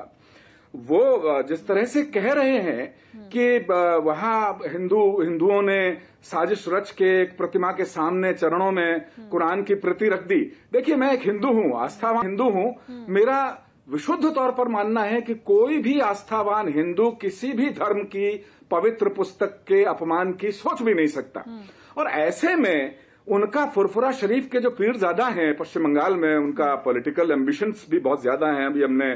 वो जिस तरह से कह रहे हैं कि वहां हिंदुओं ने साजिश रच के एक प्रतिमा के सामने चरणों में कुरान की प्रति रख दी। देखिए, मैं एक हिंदू हूं, आस्थावान हिंदू हूं। मेरा विशुद्ध तौर पर मानना है कि कोई भी आस्थावान हिंदू किसी भी धर्म की पवित्र पुस्तक के अपमान की सोच भी नहीं सकता। और ऐसे में उनका फुरफुरा शरीफ के जो पीरजादा हैं पश्चिम बंगाल में, उनका पॉलिटिकल एम्बिशंस भी बहुत ज्यादा हैं। अभी हमने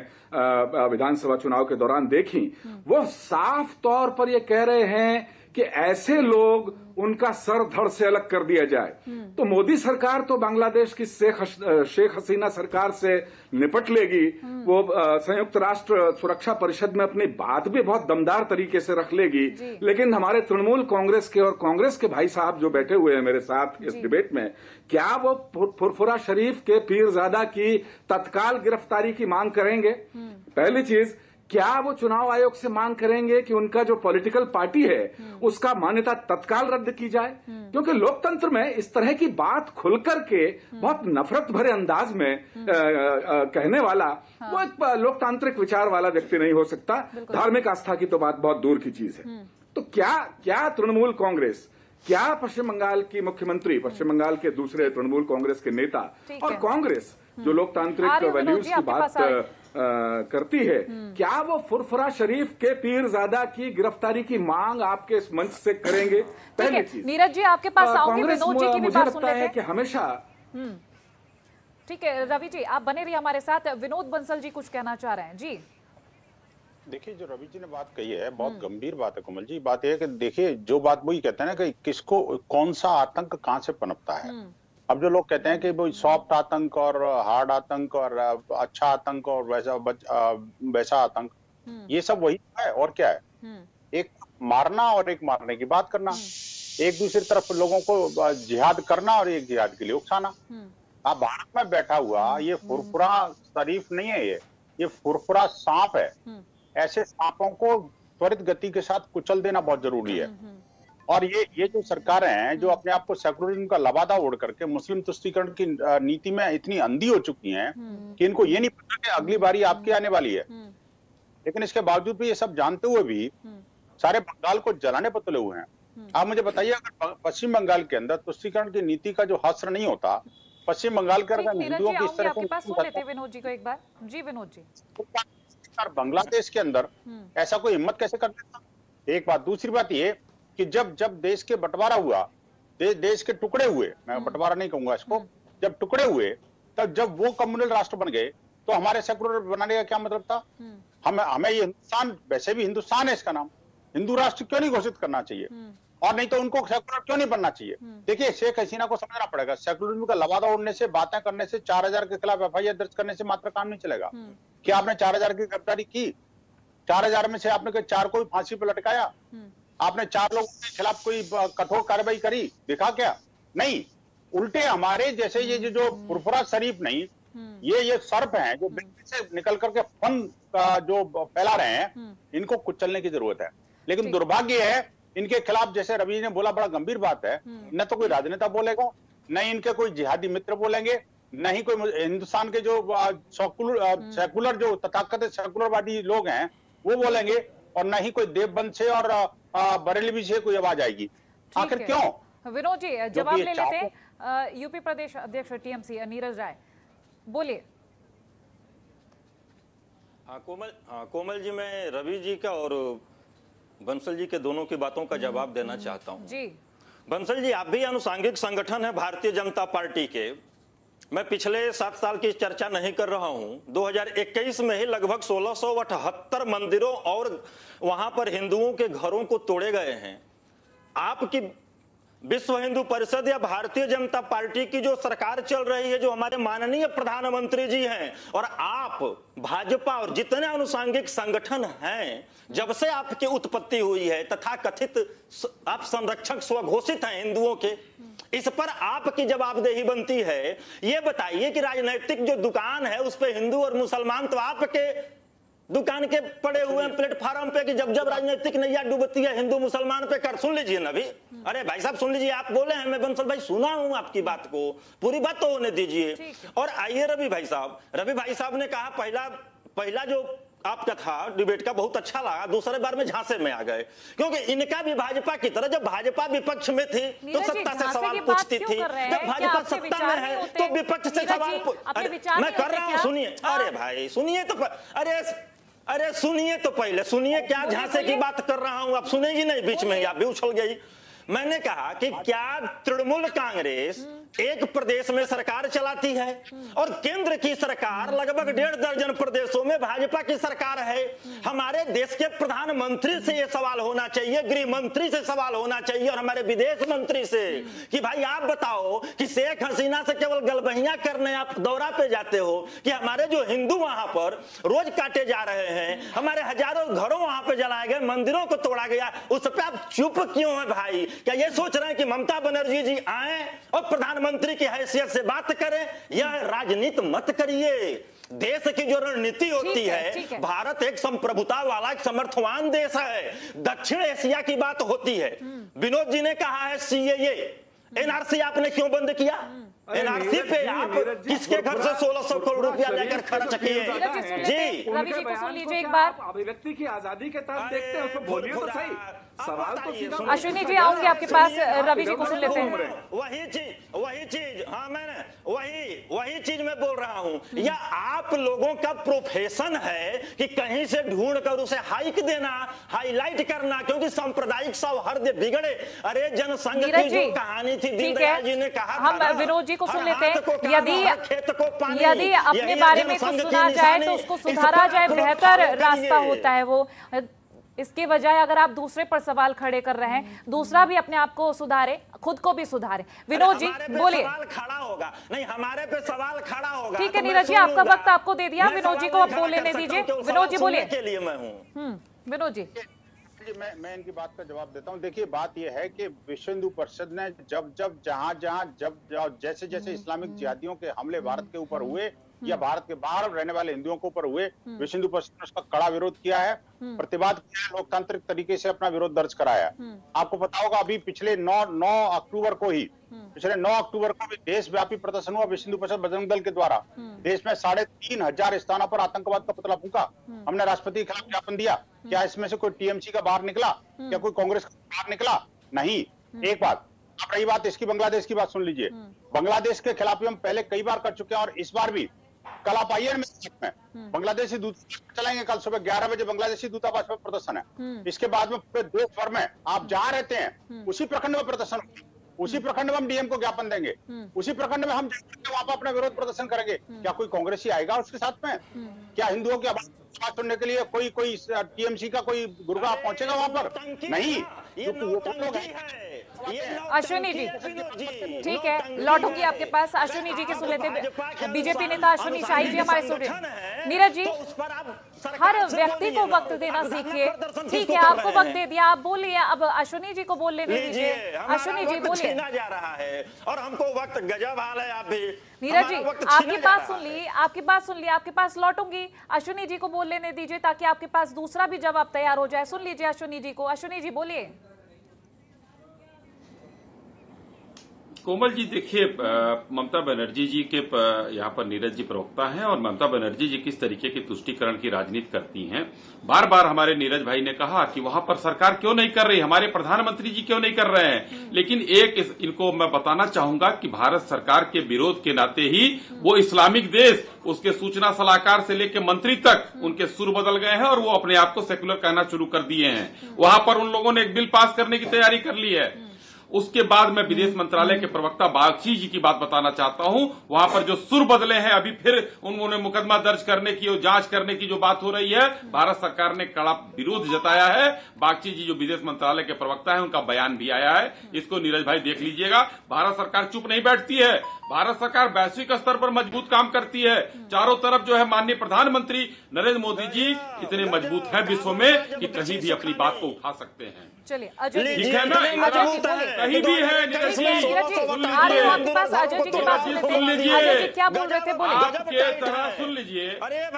विधानसभा चुनाव के दौरान देखी, वो साफ तौर पर ये कह रहे हैं कि ऐसे लोग उनका सर धड़ से अलग कर दिया जाए। तो मोदी सरकार तो बांग्लादेश की शेख हसीना सरकार से निपट लेगी। वो संयुक्त राष्ट्र सुरक्षा परिषद में अपनी बात भी बहुत दमदार तरीके से रख लेगी। लेकिन हमारे तृणमूल कांग्रेस के और कांग्रेस के भाई साहब जो बैठे हुए हैं मेरे साथ इस डिबेट में, क्या वो फुरफुरा शरीफ के पीरजादा की तत्काल गिरफ्तारी की मांग करेंगे? पहली चीज, क्या वो चुनाव आयोग से मांग करेंगे कि उनका जो पॉलिटिकल पार्टी है उसका मान्यता तत्काल रद्द की जाए? क्योंकि लोकतंत्र में इस तरह की बात खुलकर के बहुत नफरत भरे अंदाज में कहने वाला वो एक लोकतांत्रिक विचार वाला व्यक्ति नहीं हो सकता। धार्मिक आस्था की तो बात बहुत दूर की चीज है। तो क्या तृणमूल कांग्रेस, क्या पश्चिम बंगाल की मुख्यमंत्री, पश्चिम बंगाल के दूसरे तृणमूल कांग्रेस के नेता और कांग्रेस जो लोकतांत्रिक वैल्यूज की बात करती है, क्या वो फुरफुरा शरीफ के पीरजादा की गिरफ्तारी की मांग आपके इस मंच से करेंगे? पहली चीज। नीरज जी आपके पास आऊंगी, विनोद जी की भी बात सुन लेते हैं कि हमेशा। ठीक है रवि जी, आप बने रहिए हमारे साथ। विनोद बंसल जी कुछ कहना चाह रहे हैं जी। देखिए, जो रवि जी ने बात कही है बहुत गंभीर बात है कोमल जी। बात यह है कि देखिए, जो बात वही कहते हैं ना कि किसको कौन सा आतंक कहां से पनपता है। अब जो लोग कहते हैं कि वो सॉफ्ट आतंक और हार्ड आतंक और अच्छा आतंक और वैसा आतंक, ये सब वही है और क्या है? एक मारना और एक मारने की बात करना, एक दूसरी तरफ लोगों को जिहाद करना और एक जिहाद के लिए उकसाना। अब भारत में बैठा हुआ ये फुरफुरा शरीफ नहीं है, ये फुरफुरा सांप है। ऐसे सांपों को त्वरित गति के साथ कुचल देना बहुत जरूरी है। और ये जो सरकारें हैं जो अपने आप को सेकुलरिज्म का लबादा ओढ़ करके मुस्लिम तुष्टीकरण की नीति में इतनी अंधी हो चुकी हैं कि इनको ये नहीं पता कि अगली बारी आपकी आने वाली है। लेकिन इसके बावजूद भी ये सब जानते हुए भी सारे बंगाल को जलाने पर तुले हुए हैं। आप मुझे बताइए, अगर पश्चिम बंगाल के अंदर तुष्टीकरण की नीति का जो हस्र नहीं होता, पश्चिम बंगाल के अंदर हिंदुओं की इस तरह से, विनोद जी को एक बार। जी विनोद जी, बांग्लादेश के अंदर ऐसा कोई हिम्मत कैसे कर देता? एक बात। दूसरी बात ये कि जब देश के बंटवारा हुआ, देश के टुकड़े हुए, मैं बंटवारा नहीं कहूंगा इसको, जब टुकड़े हुए तब जब वो कम्युनल राष्ट्र बन गए तो हमारे सेकुलर बनाने का क्या मतलब था? हमें ये हिंदुस्तान, वैसे भी हिंदुस्तान है इसका नाम, हिंदू राष्ट्र क्यों नहीं घोषित करना चाहिए? और नहीं तो उनको सेकुलर क्यों नहीं बनना चाहिए? देखिए, शेख हसीना को समझना पड़ेगा, सेकुलरिज्म का लवादा उड़ने से, बातें करने से, 4000 के खिलाफ एफआईआर दर्ज करने से मात्र काम नहीं चलेगा। क्या आपने 4000 की गिरफ्तारी की? 4000 में से आपने 4 को फांसी पर लटकाया? आपने 4 लोगों के खिलाफ कोई कठोर कार्रवाई करी? देखा क्या? नहीं। उल्टे हमारे जैसे ये जो फुरफुरा शरीफ नहीं, ये सर्प हैं जो बिल्कुल से निकल करके फन जो फैला रहे हैं, इनको कुचलने की जरूरत है। लेकिन दुर्भाग्य है, इनके खिलाफ जैसे रवि ने बोला, बड़ा गंभीर बात है, न तो कोई राजनेता बोलेगा, न इनके कोई जिहादी मित्र बोलेंगे, न ही कोई हिंदुस्तान के जो सेकुलर जो तथाकथित सेकुलरवादी लोग हैं वो बोलेंगे, और न ही कोई देवबंद से और बरेलवी से कोई आवाज आएगी। आखिर क्यों? विनोद जी जवाब ले लेते हैं। यूपी प्रदेश अध्यक्ष टीएमसी नीरज राय, बोलिए। कोमल जी, मैं रवि जी का और बंसल जी के दोनों की बातों का जवाब देना चाहता हूं। जी बंसल जी, आप भी आनुषंगिक संगठन है भारतीय जनता पार्टी के। मैं पिछले 7 साल की चर्चा नहीं कर रहा हूं। 2021 में ही लगभग 1678 मंदिरों और वहां पर हिंदुओं के घरों को तोड़े गए हैं। आपकी विश्व हिंदू परिषद या भारतीय जनता पार्टी की जो सरकार चल रही है, जो हमारे माननीय प्रधानमंत्री जी हैं, और आप भाजपा और जितने आनुषंगिक संगठन हैं, जब से आपकी उत्पत्ति हुई है, तथा कथित आप संरक्षक स्वघोषित हैं हिंदुओं के, इस पर आपकी जवाबदेही बनती है। ये बताइए कि राजनीतिक जो दुकान है उस पर हिंदू और मुसलमान तो आपके दुकान के पड़े हुए प्लेटफार्म पे कि जब जब राजनीतिक नैया डूबती है हिंदू मुसलमान पे कर। सुन लीजिए ना भी, अरे भाई साहब सुन लीजिए, आप बोले हैं, मैं बंसल भाई सुना हूं आपकी बात को, पूरी बात तो होने दीजिए। और आइए रवि भाई साहब ने कहा पहला जो आपका था डिबेट का बहुत अच्छा लगा, दूसरे बार में झांसे में आ गए, क्योंकि इनका भी भाजपा की तरह, जब भाजपा विपक्ष में थी तो सत्ता से सवाल पूछती थी, जब भाजपा सत्ता में है तो विपक्ष से सवाल मैं कर रहा हूं। सुनिए, अरे भाई सुनिए तो, अरे सुनिए तो पहले, सुनिए क्या झांसे की बात कर रहा हूं, आप सुनेगी नहीं, बीच में आप भी उछल गई। मैंने कहा कि क्या तृणमूल कांग्रेस एक प्रदेश में सरकार चलाती है और केंद्र की सरकार लगभग 1.5 दर्जन प्रदेशों में भाजपा की सरकार है। हमारे देश के प्रधानमंत्री से यह सवाल होना चाहिए, गृह मंत्री से सवाल होना चाहिए और हमारे विदेश मंत्री से कि भाई आप बताओ कि शेख हसीना से केवल गलबहियां करने आप दौरा पे जाते हो कि हमारे जो हिंदू वहां पर रोज काटे जा रहे हैं, हमारे हजारों घरों वहां पर जलाए गए, मंदिरों को तोड़ा गया, उस पर आप चुप क्यों है भाई? क्या ये सोच रहे हैं कि ममता बनर्जी जी आए और प्रधानमंत्री की हैसियत से बात करें? यह राजनीति मत करिए। देश की जो रणनीति होती है, भारत एक संप्रभुता वाला एक समर्थवान देश है, दक्षिण एशिया की बात होती है। विनोद जी ने कहा है सीएए, एनआरसी आपने क्यों बंद किया? एनआरसी पे आप किसके घर से 1600 करोड़ रुपया लेकर खर्च किए? जी रवि जी को सुन लीजिए एक बार। अभिव्यक्ति की आजादी के तहत देखते हैं, उसको बोलिए तो सही। सवाल तो सीधा। अश्विनी जी आऊंगे आपके पास, रवि जी को सुन लेते हैं। वही चीज हाँ, मैंने वही चीज मैं बोल रहा हूँ। या आप लोगों का प्रोफेशन है कि कहीं से ढूंढ कर उसे हाइक देना, हाईलाइट करना, क्योंकि सांप्रदायिक सौहार्द बिगड़े। अरे जनसंघ की जो कहानी थी, दीनदयाल जी ने कहा, हम विनोद जी को सुन लेते हैं। यदि अपने बारे में कुछ सुना जाए तो उसको सुधारा जाए, बेहतर रास्ता होता है वो। इसके बजाय अगर आप दूसरे पर सवाल खड़े कर रहे हैं, दूसरा भी अपने आप को सुधारे, खुद को भी सुधारे। विनोद जी बोलिए। सवाल खड़ा होगा नहीं, हमारे पे सवाल खड़ा होगा। ठीक है नीरज जी, आपका वक्त आपको दे दिया, विनोद जी को आप बोलने दीजिए। विनोद जी बोलिए। के लिए मैं हूँ विनोद जी। मैं इनकी बात का जवाब देता हूं। देखिए बात यह है कि विश्व हिंदू परिषद ने जब जहां जैसे इस्लामिक जिहादियों के हमले भारत के ऊपर हुए या भारत के बाहर रहने वाले हिंदुओं के ऊपर हुए, विश्व हिंदू परिषद ने उसका कड़ा विरोध किया है, प्रतिवाद किया है, लोकतांत्रिक तरीके से अपना विरोध दर्ज कराया है। आपको पता होगा अभी पिछले 9 अक्टूबर को भी देशव्यापी प्रदर्शन हुआ विश्व हिंदू परिषद बजरंग दल के द्वारा। देश में 3500 स्थानों पर आतंकवाद का पुतला फूंका। हमने राष्ट्रपति के खिलाफ ज्ञापन दिया। क्या इसमें से कोई टीएमसी का बाहर निकला? क्या कोई कांग्रेस का बाहर निकला? नहीं। एक बात। अब रही बात इसकी बांग्लादेश की बात सुन लीजिए। बांग्लादेश के खिलाफ भी हम पहले कई बार कर चुके हैं और इस बार भी कल आप आइए में बांग्लादेशी दूतावास चलाएंगे। कल सुबह 11 बजे बांग्लादेशी दूतावास पर प्रदर्शन है। इसके बाद में पूरे देश भर में आप जहां रहते हैं उसी प्रखंड में प्रदर्शन होगा। उसी प्रखंड में हम डीएम को ज्ञापन देंगे, उसी प्रखंड में हम वहां पर अपना विरोध प्रदर्शन करेंगे। क्या कोई कांग्रेसी आएगा उसके साथ में? क्या हिंदुओं की आवाज सुनने के लिए कोई टीएमसी का कोई गुरुगा पहुंचेगा वहां पर? नहीं। अश्विनी जी, ठीक है, लौटूंगी आपके पास। अश्विनी जी की सुन लेते, बीजेपी नेता अश्विनी शाही जी हमारे स्टूडेंट। नीरज जी, हर व्यक्ति को वक्त देना सीखिए। ठीक है, आपको वक्त दे दिया, आप बोलिए, अब अश्विनी जी को बोल लेने दीजिए। अश्विनी जी बोलिए। जा रहा है और हमको वक्त गजब हाल है। आप भी नीरज जी, आपकी बात सुन ली, आपकी बात सुन ली, आपके पास लौटूंगी। अश्विनी जी को बोल लेने दीजिए ताकि आपके पास दूसरा भी जवाब तैयार हो जाए। सुन लीजिए अश्विनी जी को। अश्विनी जी बोलिए। कोमल जी, देखिए, ममता बनर्जी जी के यहाँ पर नीरज जी प्रवक्ता हैं और ममता बनर्जी जी किस तरीके की तुष्टीकरण की राजनीति करती हैं। बार बार हमारे नीरज भाई ने कहा कि वहां पर सरकार क्यों नहीं कर रही, हमारे प्रधानमंत्री जी क्यों नहीं कर रहे हैं। लेकिन एक इनको मैं बताना चाहूंगा कि भारत सरकार के विरोध के नाते ही वो इस्लामिक देश, उसके सूचना सलाहकार से लेकर मंत्री तक उनके सुर बदल गए हैं और वो अपने आप को सेक्युलर कहना शुरू कर दिए हैं। वहां पर उन लोगों ने एक बिल पास करने की तैयारी कर ली है। उसके बाद मैं विदेश मंत्रालय के प्रवक्ता बागची जी की बात बताना चाहता हूं। वहां पर जो सुर बदले हैं, अभी फिर उन्होंने मुकदमा दर्ज करने की और जांच करने की जो बात हो रही है, भारत सरकार ने कड़ा विरोध जताया है। बागची जी जो विदेश मंत्रालय के प्रवक्ता है, उनका बयान भी आया है, इसको नीरज भाई देख लीजिएगा। भारत सरकार चुप नहीं बैठती है, भारत सरकार वैश्विक स्तर पर मजबूत काम करती है। चारों तरफ जो है माननीय प्रधानमंत्री नरेंद्र मोदी जी इतने मजबूत हैं विश्व में कि कहीं भी अपनी बात को उठा सकते हैं। चलिए अजय जी, ठीक है ना, कहीं भी है नीरज जी, आपके पास अजय जी की बात सुन लेते हैं। अजय जी क्या बोल रहे थे, बोले। आपके तरह सुन लीजिए,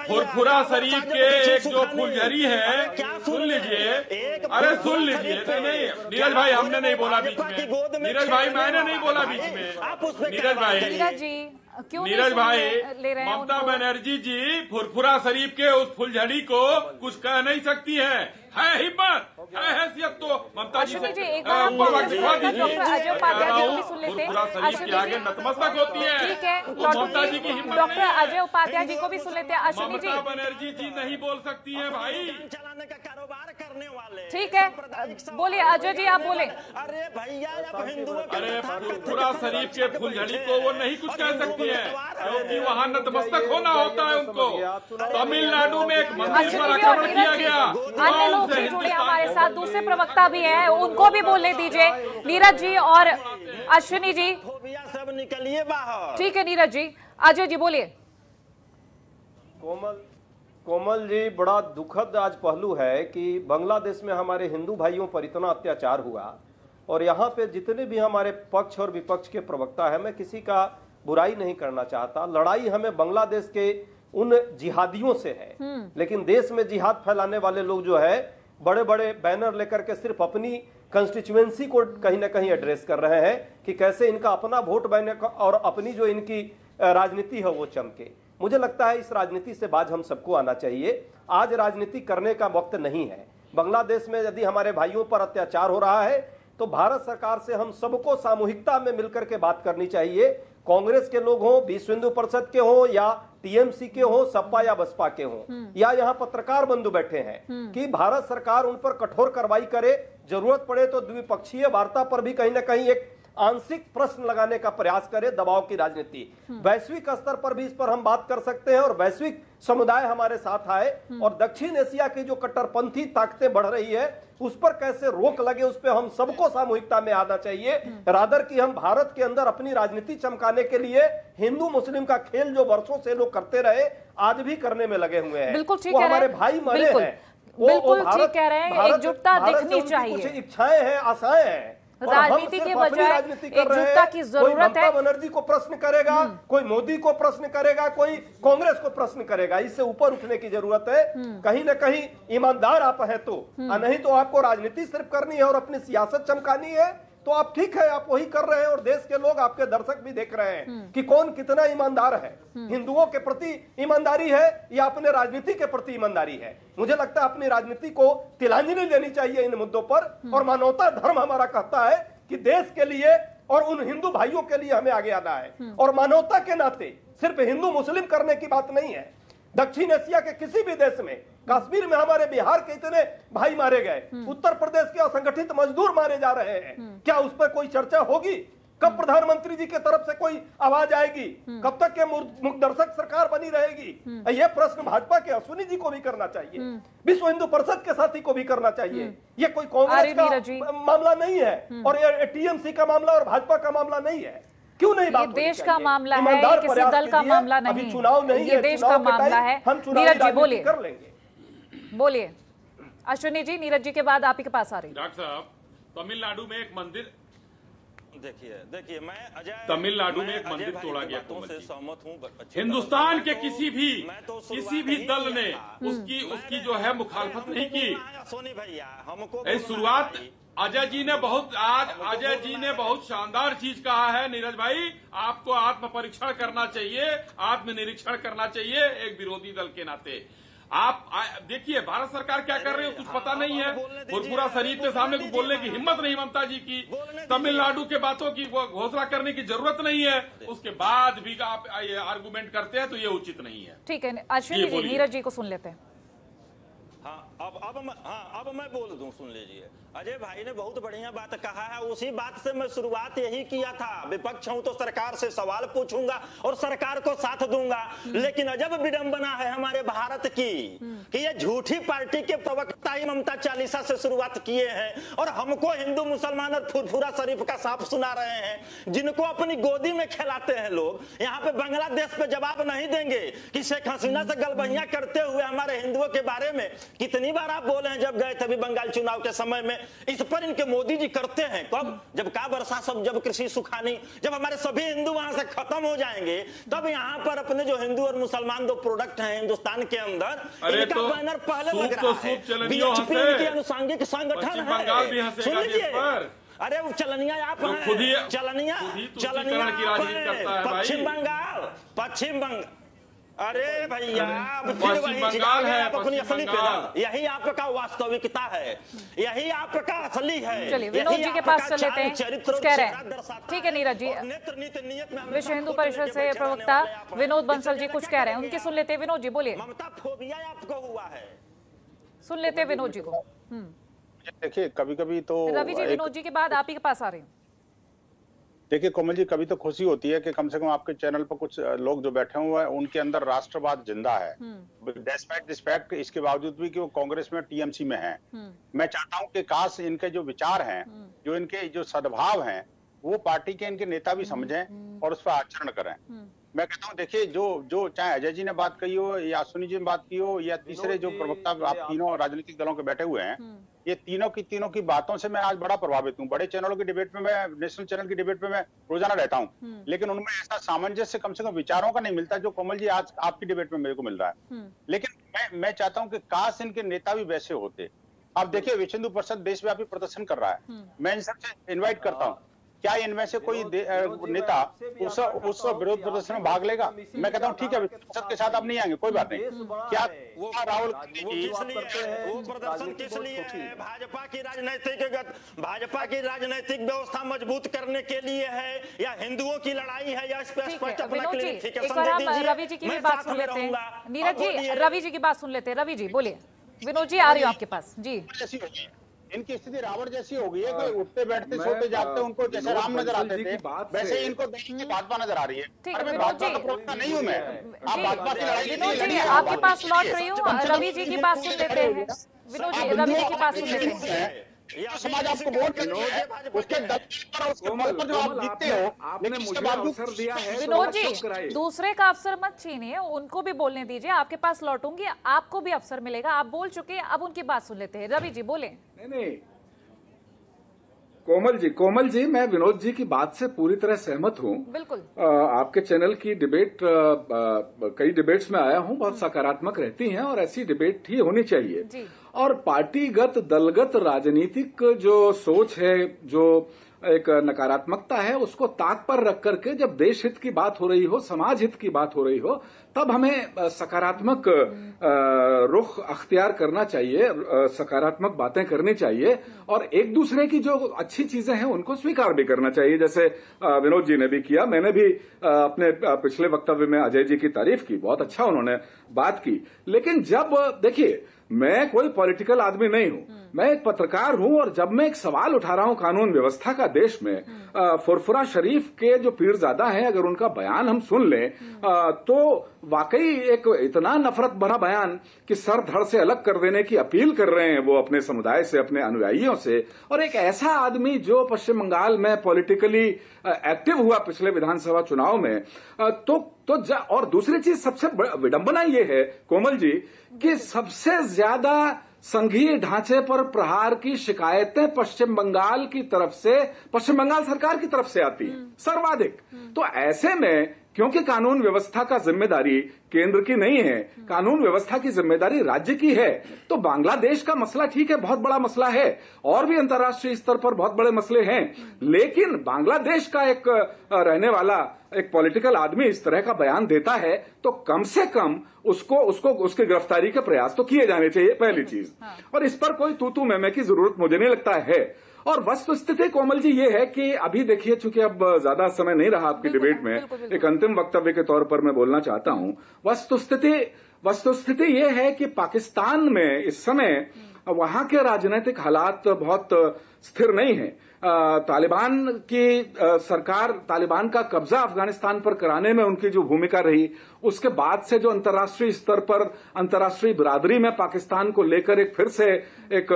फुरफुरा शरीफ के एक जो फुलझड़ी है, सुन लीजिए, अरे सुन लीजिए। नहीं नीरज भाई, हमने नहीं बोला बीच में। नीरज भाई, मैंने नहीं बोला बीच में। नीरज भाई, नीरज भाई, ममता बनर्जी जी फुरफुरा शरीफ के उस फुलझड़ी को कुछ कह नहीं सकती है हिम्मत, है हैसियत तो ममता जी से एक बार डॉक्टर अजय उपाध्याय जी को भी सुन लेते हैं। शरीफ के आगे नतमस्तक होती है, ठीक है, ममता जी की हिम्मत। डॉक्टर अजय उपाध्याय जी को भी सुन लेते हैं। अश्विनी जी, ममता बनर्जी जी नहीं बोल सकती है भाई, चलाने का कारोबार करने वाले। ठीक है, बोलिए अजय जी, आप बोले। अरे भैया, अब हिंदुओं अरे फुरफुरा शरीफ के फुलझड़ी को वो नहीं कुछ कह सकती है, क्योंकि वहाँ नतमस्तक होना होता है उनको। तमिलनाडु में एक मंदिर पर आक्रमण किया गया। अन्य लोग भी जुड़े हमारे साथ, दूसरे प्रवक्ता भी हैं, उनको भी बोलने दीजिए। नीरज जी और अश्विनी जी, सब निकलिए बाहर। ठीक है नीरज जी। अजय जी बोलिए। कोमल जी, बड़ा दुखद आज पहलू है कि बांग्लादेश में हमारे हिंदू भाइयों पर इतना अत्याचार हुआ और यहाँ पे जितने भी हमारे पक्ष और विपक्ष के प्रवक्ता है, मैं किसी का बुराई नहीं करना चाहता। लड़ाई हमें बांग्लादेश के उन जिहादियों से है, लेकिन देश में जिहाद फैलाने वाले लोग जो है बड़े बड़े बैनर लेकर के सिर्फ अपनी कंस्टिट्यूएंसी को कहीं ना कहीं एड्रेस कर रहे हैं कि कैसे इनका अपना वोट बनने का और अपनी जो इनकी राजनीति है वो चमके। मुझे लगता है इस राजनीति से बाज हम सबको आना चाहिए। आज राजनीति करने का वक्त नहीं है। बांग्लादेश में यदि हमारे भाइयों पर अत्याचार हो रहा है तो भारत सरकार से हम सबको सामूहिकता में मिलकर के बात करनी चाहिए। कांग्रेस के लोग हों, विश्व हिंदू परिषद के हों या टीएमसी के हों, सपा या बसपा के हों, या यहाँ पत्रकार बंधु बैठे हैं, कि भारत सरकार उन पर कठोर कार्रवाई करे। जरूरत पड़े तो द्विपक्षीय वार्ता पर भी कहीं ना कहीं एक आंशिक प्रश्न लगाने का प्रयास करे। दबाव की राजनीति वैश्विक स्तर पर भी इस पर हम बात कर सकते हैं और वैश्विक समुदाय हमारे साथ आए और दक्षिण एशिया की जो कट्टरपंथी ताकतें बढ़ रही है उस पर कैसे रोक लगे, उस पर हम सबको सामूहिकता में आना चाहिए। रादर कि हम भारत के अंदर अपनी राजनीति चमकाने के लिए हिंदू मुस्लिम का खेल जो वर्षों से लोग करते रहे आज भी करने में लगे हुए हैं। बिल्कुल ठीक वो कह रहे हमारे हैं, भाई मरे हैं, बिल्कुल ठीक कह रहे हैं। एकजुटता दिखनी चाहिए। कुछ इच्छाएं हैं, आशाएं हैं, राजनीति के बजाय एकजुटता की जरूरत है। कोई ममता बनर्जी को प्रश्न करेगा, कोई मोदी को प्रश्न करेगा, कोई कांग्रेस को प्रश्न करेगा। इससे ऊपर उठने की जरूरत है। कहीं ना कहीं ईमानदार आप हैं तो, नहीं तो आपको राजनीति सिर्फ करनी है और अपनी सियासत चमकानी है तो आप ठीक है, आप वही कर रहे हैं और देश के लोग, आपके दर्शक भी देख रहे हैं कि कौन कितना ईमानदार है। हिंदुओं के प्रति ईमानदारी है या अपने राजनीति के प्रति ईमानदारी है। मुझे लगता है अपनी राजनीति को तिलांजलि देनी चाहिए इन मुद्दों पर। और मानवता धर्म हमारा कहता है कि देश के लिए और उन हिंदू भाइयों के लिए हमें आगे आना है। और मानवता के नाते सिर्फ हिंदू मुस्लिम करने की बात नहीं है। दक्षिण एशिया के किसी भी देश में कश्मीर में हमारे बिहार के इतने भाई मारे गए, उत्तर प्रदेश के असंगठित मजदूर मारे जा रहे हैं, क्या उस पर कोई चर्चा होगी? कब प्रधानमंत्री जी की तरफ से कोई आवाज आएगी? कब तक के मुखदर्शक सरकार बनी रहेगी? ये प्रश्न भाजपा के अश्विनी जी को भी करना चाहिए, विश्व हिंदू परिषद के साथी को भी करना चाहिए। ये कोई कांग्रेस का मामला नहीं है और ये टीएमसी का मामला और भाजपा का मामला नहीं है। क्यों नहीं? ये देश का मामला है, किसी दल का मामला नहीं, चुनाव नहीं, ये देश का मामला है। नीरज जी बोलिए, कर लेंगे। बोलिए अश्विनी जी, नीरज जी के बाद आप ही के पास आ रही। डॉक्टर साहब, तमिलनाडु में एक मंदिर, देखिए मैं अजय, तमिलनाडु में एक मंदिर तोड़ा गया, से सहमत हूँ। हिंदुस्तान के किसी भी दल ने उसकी जो है मुखालफत नहीं की। सोनी भैया हमको शुरुआत अजय जी ने बहुत शानदार चीज कहा है। नीरज भाई, आपको आत्म परीक्षण करना चाहिए, आत्मनिरीक्षण करना चाहिए एक विरोधी दल के नाते। आप देखिए भारत सरकार क्या कर रही है, कुछ पता नहीं है। फुरफुरा शरीफ के सामने कुछ बोलने की हिम्मत नहीं ममता जी की। तमिलनाडु के बातों की घोषणा करने की जरूरत नहीं है, उसके बाद भी आप ये आर्गुमेंट करते हैं तो ये उचित नहीं है। ठीक है अश्विनी जी, नीरज जी को सुन लेते हैं। अब मैं बोल दूं, सुन लीजिए। अजय भाई ने बहुत बढ़िया बात कहा है, उसी बात से मैं शुरुआत यही किया था। विपक्ष हूं तो सरकार से सवाल पूछूंगा और सरकार को साथ दूंगा, लेकिन अजब विडंबना है हमारे भारत की कि ये झूठी पार्टी के प्रवक्ता ही ममता चालीसा से शुरुआत किए हैं और हमको हिंदू मुसलमान और फुरफुरा शरीफ का साफ सुना रहे हैं, जिनको अपनी गोदी में खिलाते हैं लोग। यहाँ पे बांग्लादेश पे जवाब नहीं देंगे कि शेख हसीना से गलबहियां करते हुए हमारे हिंदुओं के बारे में कितनी बार आप बोले हैं जब गए थे भी बंगाल चुनाव के समय में। इस पर इनके मोदी जी करते हैं कब? जब का वर्षा सब, जब कृषि सुखानी, जब हमारे सभी हिंदू वहां से खत्म हो जाएंगे, तब यहाँ पर अपने जो हिंदू और मुसलमान दो प्रोडक्ट हैं हिंदुस्तान के अंदर, इनका बैनर पहले लग रहा है। बीएचपी इनकी अनुसांगिक संगठन है। सुन लीजिए, अरे वो चलनिया आप हैं, चलनिया पश्चिम बंगाल, अरे भैया पश्चिम बंगाल है, अपनी असली पे, यही आपका वास्तविकता है, यही आपका असली है। चलिए विनोद जी के पास चल लेते हैं, कुछ कह रहे हैं। ठीक है नीरज जी, विश्व हिंदू परिषद से प्रवक्ता विनोद बंसल जी कुछ कह रहे हैं, उनकी सुन लेते हैं। विनोद जी बोलिए। ममता फोबिया आपको हुआ है, सुन लेते हैं विनोद जी को। देखिए कभी कभी तो रवि जी, विनोद जी के बाद आप ही के पास आ रहे हैं। देखिए कोमल जी, कभी तो खुशी होती है कि कम से कम आपके चैनल पर कुछ लोग जो बैठे हुए हैं उनके अंदर राष्ट्रवाद जिंदा है, डिस्पाइट दिस फैक्ट, इसके बावजूद भी कि वो कांग्रेस में टीएमसी में हैं। मैं चाहता हूं कि काश इनके जो विचार हैं, जो इनके जो सद्भाव हैं, वो पार्टी के इनके नेता भी समझें और उस पर आचरण करें। मैं कहता हूं देखिए, जो चाहे अजय जी ने बात कही हो या अश्विनी जी ने बात की हो या तीसरे जो प्रवक्ता आप तीनों राजनीतिक दलों के बैठे हुए हैं, ये तीनों की बातों से मैं आज बड़ा प्रभावित हूँ। बड़े चैनलों की डिबेट में, मैं नेशनल चैनल की डिबेट में मैं रोजाना रहता हूँ, लेकिन उनमें ऐसा सामंजस्य कम से कम विचारों का नहीं मिलता जो कोमल जी आज आपकी डिबेट में मेरे को मिल रहा है। लेकिन मैं चाहता हूँ कि काश इनके नेता भी वैसे होते। अब देखिए विश्व हिंदू परिषद देशव्यापी प्रदर्शन कर रहा है, मैं इन सबसे इन्वाइट करता हूँ, क्या इनमें से कोई नेता उस विरोध प्रदर्शन में भाग लेगा? मैं कहता हूँ ठीक है, परिषद के साथ आप नहीं आएंगे, कोई बात नहीं। क्या राहुल गांधी जी वो प्रदर्शन किस लिए है? भाजपा की राजनीतिक व्यवस्था मजबूत करने के लिए है या हिंदुओं की लड़ाई है या स्पष्ट अपना क्लियर? ठीक है, रवि जी की भी बात सुन लेते हैं। नीरज जी, रवि जी की बात सुन लेते हैं। रवि जी बोलिए। विनोद जी आ रही हो आपके पास जी। इनकी स्थिति रावण जैसी हो गई है कि उठते बैठते सोते जागते उनको जैसे राम नजर आते थे, वैसे इनको देखिए भाजपा नजर आ रही है। ठीक है विनोद जी, नहीं हूँ मैं, आप भाजपा की लड़ाई। विनोद जी आपके पास लौट रही हूँ, रवि जी की बात सुन लेते हैं। विनोद जी, रवि जी की बात सुन लेते हैं। समाज आपको वोट करती है, उसके दल पर उसके बल पर जो आप जीतते हो, आपने मुझे अवसर दिया है। विनोद जी, दूसरे का अवसर मत छीनिए, उनको भी बोलने दीजिए। आपके पास लौटूंगी, आपको भी अवसर मिलेगा। आप बोल चुके हैं, अब उनकी बात सुन लेते हैं। रवि जी बोले। नहीं, कोमल जी, मैं विनोद जी की बात से पूरी तरह सहमत हूँ। बिल्कुल। आपके चैनल की डिबेट, कई डिबेट्स में आया हूँ, बहुत सकारात्मक रहती हैं और ऐसी डिबेट ही होनी चाहिए। और पार्टीगत दलगत राजनीतिक जो सोच है, जो एक नकारात्मकता है उसको ताक पर रख करके जब देश हित की बात हो रही हो, समाज हित की बात हो रही हो, तब हमें सकारात्मक रुख अख्तियार करना चाहिए, सकारात्मक बातें करनी चाहिए और एक दूसरे की जो अच्छी चीजें हैं उनको स्वीकार भी करना चाहिए। जैसे विनोद जी ने भी किया, मैंने भी अपने पिछले वक्तव्य में अजय जी की तारीफ की, बहुत अच्छा उन्होंने बात की। लेकिन जब देखिए, मैं कोई पॉलिटिकल आदमी नहीं हूं, मैं एक पत्रकार हूं और जब मैं एक सवाल उठा रहा हूं कानून व्यवस्था का देश में, फुरफुरा शरीफ के जो पीरजादा हैं अगर उनका बयान हम सुन लें तो वाकई एक इतना नफरत भरा बयान कि सर धड़ से अलग कर देने की अपील कर रहे हैं वो अपने समुदाय से, अपने अनुयायियों से। और एक ऐसा आदमी जो पश्चिम बंगाल में पॉलिटिकली एक्टिव हुआ पिछले विधानसभा चुनाव में, और दूसरी चीज सबसे विडंबना ये है कोमल जी कि सबसे ज्यादा संघीय ढांचे पर प्रहार की शिकायतें पश्चिम बंगाल की तरफ से, पश्चिम बंगाल सरकार की तरफ से आती हैं सर्वाधिक। तो ऐसे में क्योंकि कानून व्यवस्था का जिम्मेदारी केंद्र की नहीं है, कानून व्यवस्था की जिम्मेदारी राज्य की है, तो बांग्लादेश का मसला ठीक है, बहुत बड़ा मसला है और भी अंतर्राष्ट्रीय स्तर पर बहुत बड़े मसले हैं, लेकिन बांग्लादेश का एक रहने वाला एक पॉलिटिकल आदमी इस तरह का बयान देता है तो कम से कम उसको उसकी गिरफ्तारी के प्रयास तो किए जाने चाहिए, पहली चीज। और इस पर कोई तू मैं की जरूरत मुझे नहीं लगता है। और वस्तुस्थिति कोमल जी ये है कि अभी देखिए, चूंकि अब ज्यादा समय नहीं रहा आपकी डिबेट में, एक अंतिम वक्तव्य के तौर पर मैं बोलना चाहता हूं। वस्तुस्थिति ये है कि पाकिस्तान में इस समय वहां के राजनीतिक हालात बहुत स्थिर नहीं है। तालिबान की सरकार, तालिबान का कब्जा अफगानिस्तान पर कराने में उनकी जो भूमिका रही, उसके बाद से जो अंतर्राष्ट्रीय स्तर पर अंतर्राष्ट्रीय बिरादरी में पाकिस्तान को लेकर एक फिर से एक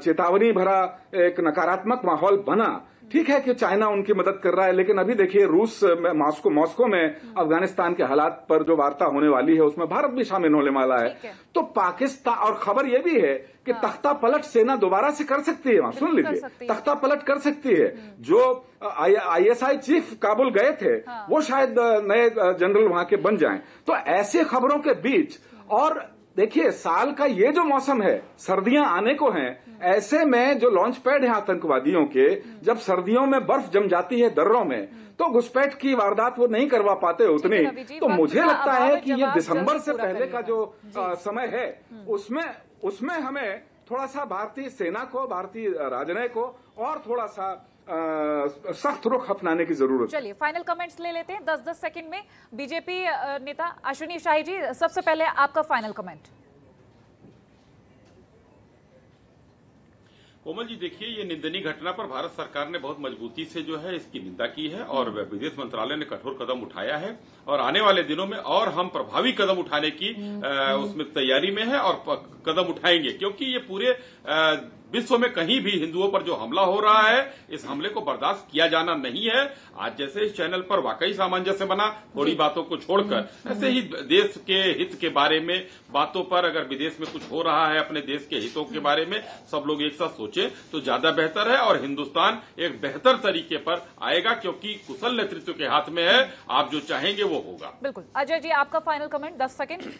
चेतावनी भरा एक नकारात्मक माहौल बना। ठीक है कि चाइना उनकी मदद कर रहा है, लेकिन अभी देखिए रूस में, मॉस्को में अफगानिस्तान के हालात पर जो वार्ता होने वाली है उसमें भारत भी शामिल होने वाला है। तो पाकिस्तान, और खबर यह भी है कि तख्ता पलट सेना दोबारा से कर सकती है, वहां सुन लीजिए, तख्ता पलट कर सकती है। जो ISI चीफ काबुल गए थे वो शायद नए जनरल वहां के बन जाएं। तो ऐसे खबरों के बीच, और देखिए साल का ये जो मौसम है, सर्दियां आने को हैं, ऐसे में जो लॉन्च पैड है आतंकवादियों के, जब सर्दियों में बर्फ जम जाती है दर्रों में, तो घुसपैठ की वारदात वो नहीं करवा पाते उतनी। तो मुझे लगता है कि ये दिसंबर से पहले का जो समय है उसमें हमें थोड़ा सा भारतीय सेना को, भारतीय राजनय को और थोड़ा सा सख्त रुख अपनाने की जरूरत है। चलिए फाइनल कमेंट्स ले लेते हैं 10-10 सेकंड में। बीजेपी नेता अश्विनी शाही जी, सबसे पहले आपका फाइनल कमेंट। कोमल जी देखिए, ये निंदनीय घटना पर भारत सरकार ने बहुत मजबूती से जो है इसकी निंदा की है और विदेश मंत्रालय ने कठोर कदम उठाया है और आने वाले दिनों में और हम प्रभावी कदम उठाने की उसमें तैयारी में है और कदम उठाएंगे, क्योंकि ये पूरे विश्व में कहीं भी हिंदुओं पर जो हमला हो रहा है, इस हमले को बर्दाश्त किया जाना नहीं है। आज जैसे इस चैनल पर वाकई सामंजस्य बना थोड़ी बातों को छोड़कर, ऐसे ही देश के हित के बारे में बातों पर, अगर विदेश में कुछ हो रहा है अपने देश के हितों के बारे में सब लोग एक साथ सोचे तो ज्यादा बेहतर है और हिंदुस्तान एक बेहतर तरीके पर आएगा, क्योंकि कुशल नेतृत्व के हाथ में है। आप जो चाहेंगे वो होगा। बिल्कुल। अजय जी आपका final comment 10 second.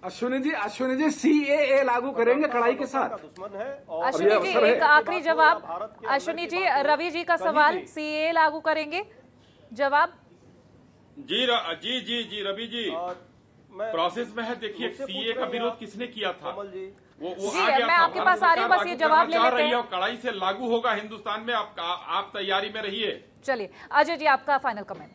Ashwini ji CAA लागू करेंगे कड़ाई के साथ। अश्विनी जी एक आखिरी जवाब। अश्विनी जी, रवि जी का सवाल, CAA लागू करेंगे, जवाब। जी रवि जी, प्रोसेस में है। देखिए CAA का विरोध किसने किया था? वो आ गया, मैं आपके पास आ रही हूँ, बस ये जवाब ले लेते हैं। कड़ाई से लागू होगा हिंदुस्तान में, आप तैयारी में रहिए। चलिए अजय जी आपका फाइनल कमेंट।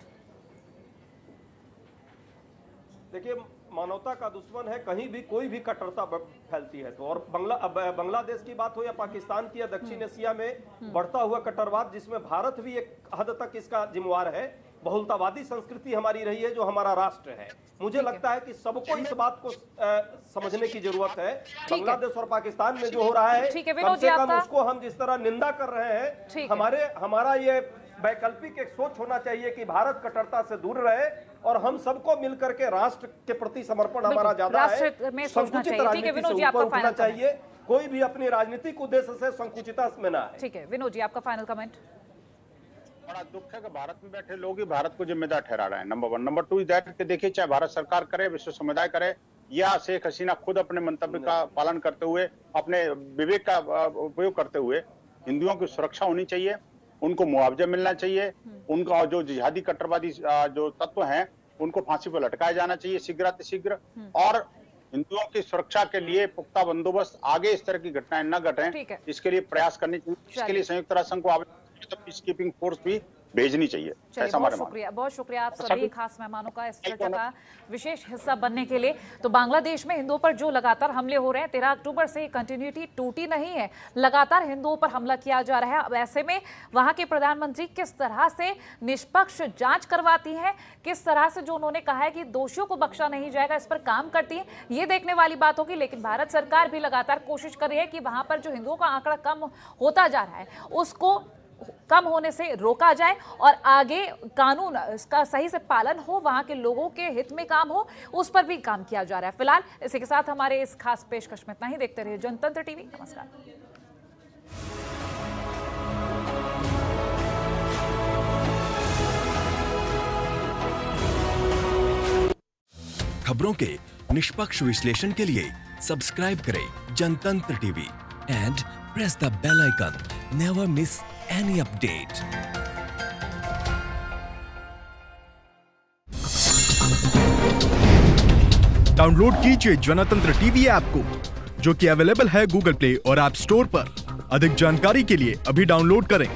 देखिए, मानवता का दुश्मन है, कहीं भी कोई भी कट्टरता फैलती है तो, और बांग्लादेश की बात हो या पाकिस्तान की या दक्षिण एशिया में बढ़ता हुआ कट्टरवाद, जिसमें भारत भी एक हद तक इसका जिम्मेवार है। बहुलतावादी संस्कृति हमारी रही है जो हमारा राष्ट्र है। मुझे लगता है कि सबको इस बात को समझने की जरूरत है। बांग्लादेश और पाकिस्तान में जो हो रहा है, कम से कम उसको हम जिस तरह निंदा कर रहे हैं, हमारा ये वैकल्पिक एक सोच होना चाहिए कि भारत कट्टरता से दूर रहे और हम सबको मिलकर के राष्ट्र के प्रति समर्पण हमारा ज्यादा है। संकुचित राजनीति से ऊपर उठना चाहिए, कोई भी अपनी राजनीतिक उद्देश्य से संकुचिता में ना है। ठीक है विनोद जी आपका फाइनल कमेंट। बड़ा दुख है कि भारत में बैठे लोग ही भारत को जिम्मेदार ठहरा रहे हैं, नंबर 1। नंबर 2 दैट कि देखिए, चाहे भारत सरकार करे, विश्व समुदाय करे या शेख हसीना खुद अपने मंतव्य का पालन करते हुए, अपने विवेक का उपयोग करते हुए हिंदुओं की सुरक्षा होनी चाहिए, उनको मुआवजा मिलना चाहिए, उनका जो जिहादी कट्टरवादी जो तत्व हैं उनको फांसी पर लटकाया जाना चाहिए शीघ्र, और हिंदुओं की सुरक्षा के लिए पुख्ता बंदोबस्त, आगे इस तरह की घटनाएं न घटें, इसके लिए प्रयास करने चाहिए। इसके लिए संयुक्त राष्ट्र संघ को आवश्यक पीस कीपिंग फोर्स भी भेजनी चाहिए। चलिए, बहुत शुक्रिया आप सभी खास मेहमानों का इस चर्चा का विशेष हिस्सा बनने के लिए। तो बांग्लादेश में हिंदुओं पर जो लगातार हमले हो रहे हैं, 13 अक्टूबर से कंटिन्यूटी टूटी नहीं है, लगातार हिंदुओं पर हमला किया जा रहा है। अब ऐसे में वहां के प्रधानमंत्री किस तरह से निष्पक्ष जांच करवाती है, किस तरह से जो उन्होंने कहा है कि दोषियों को बख्शा नहीं जाएगा, इस पर काम करती है, ये देखने वाली बात होगी। लेकिन भारत सरकार भी लगातार कोशिश कर रही है कि वहां पर जो हिंदुओं का आंकड़ा कम होता जा रहा है उसको कम होने से रोका जाए और आगे कानून इसका सही से पालन हो, वहां के लोगों के हित में काम हो, उस पर भी काम किया जा रहा है। फिलहाल इसी के साथ हमारे इस खास पेशकश में इतना ही। देखते रहिए जनतंत्र टीवी। नमस्कार। खबरों के निष्पक्ष विश्लेषण के लिए सब्सक्राइब करें Jantantra TV and press the bell icon. Never miss any update. Download कीजिए जनतंत्र टीवी ऐप को, जो कि अवेलेबल है गूगल प्ले और ऐप स्टोर पर। अधिक जानकारी के लिए अभी डाउनलोड करें।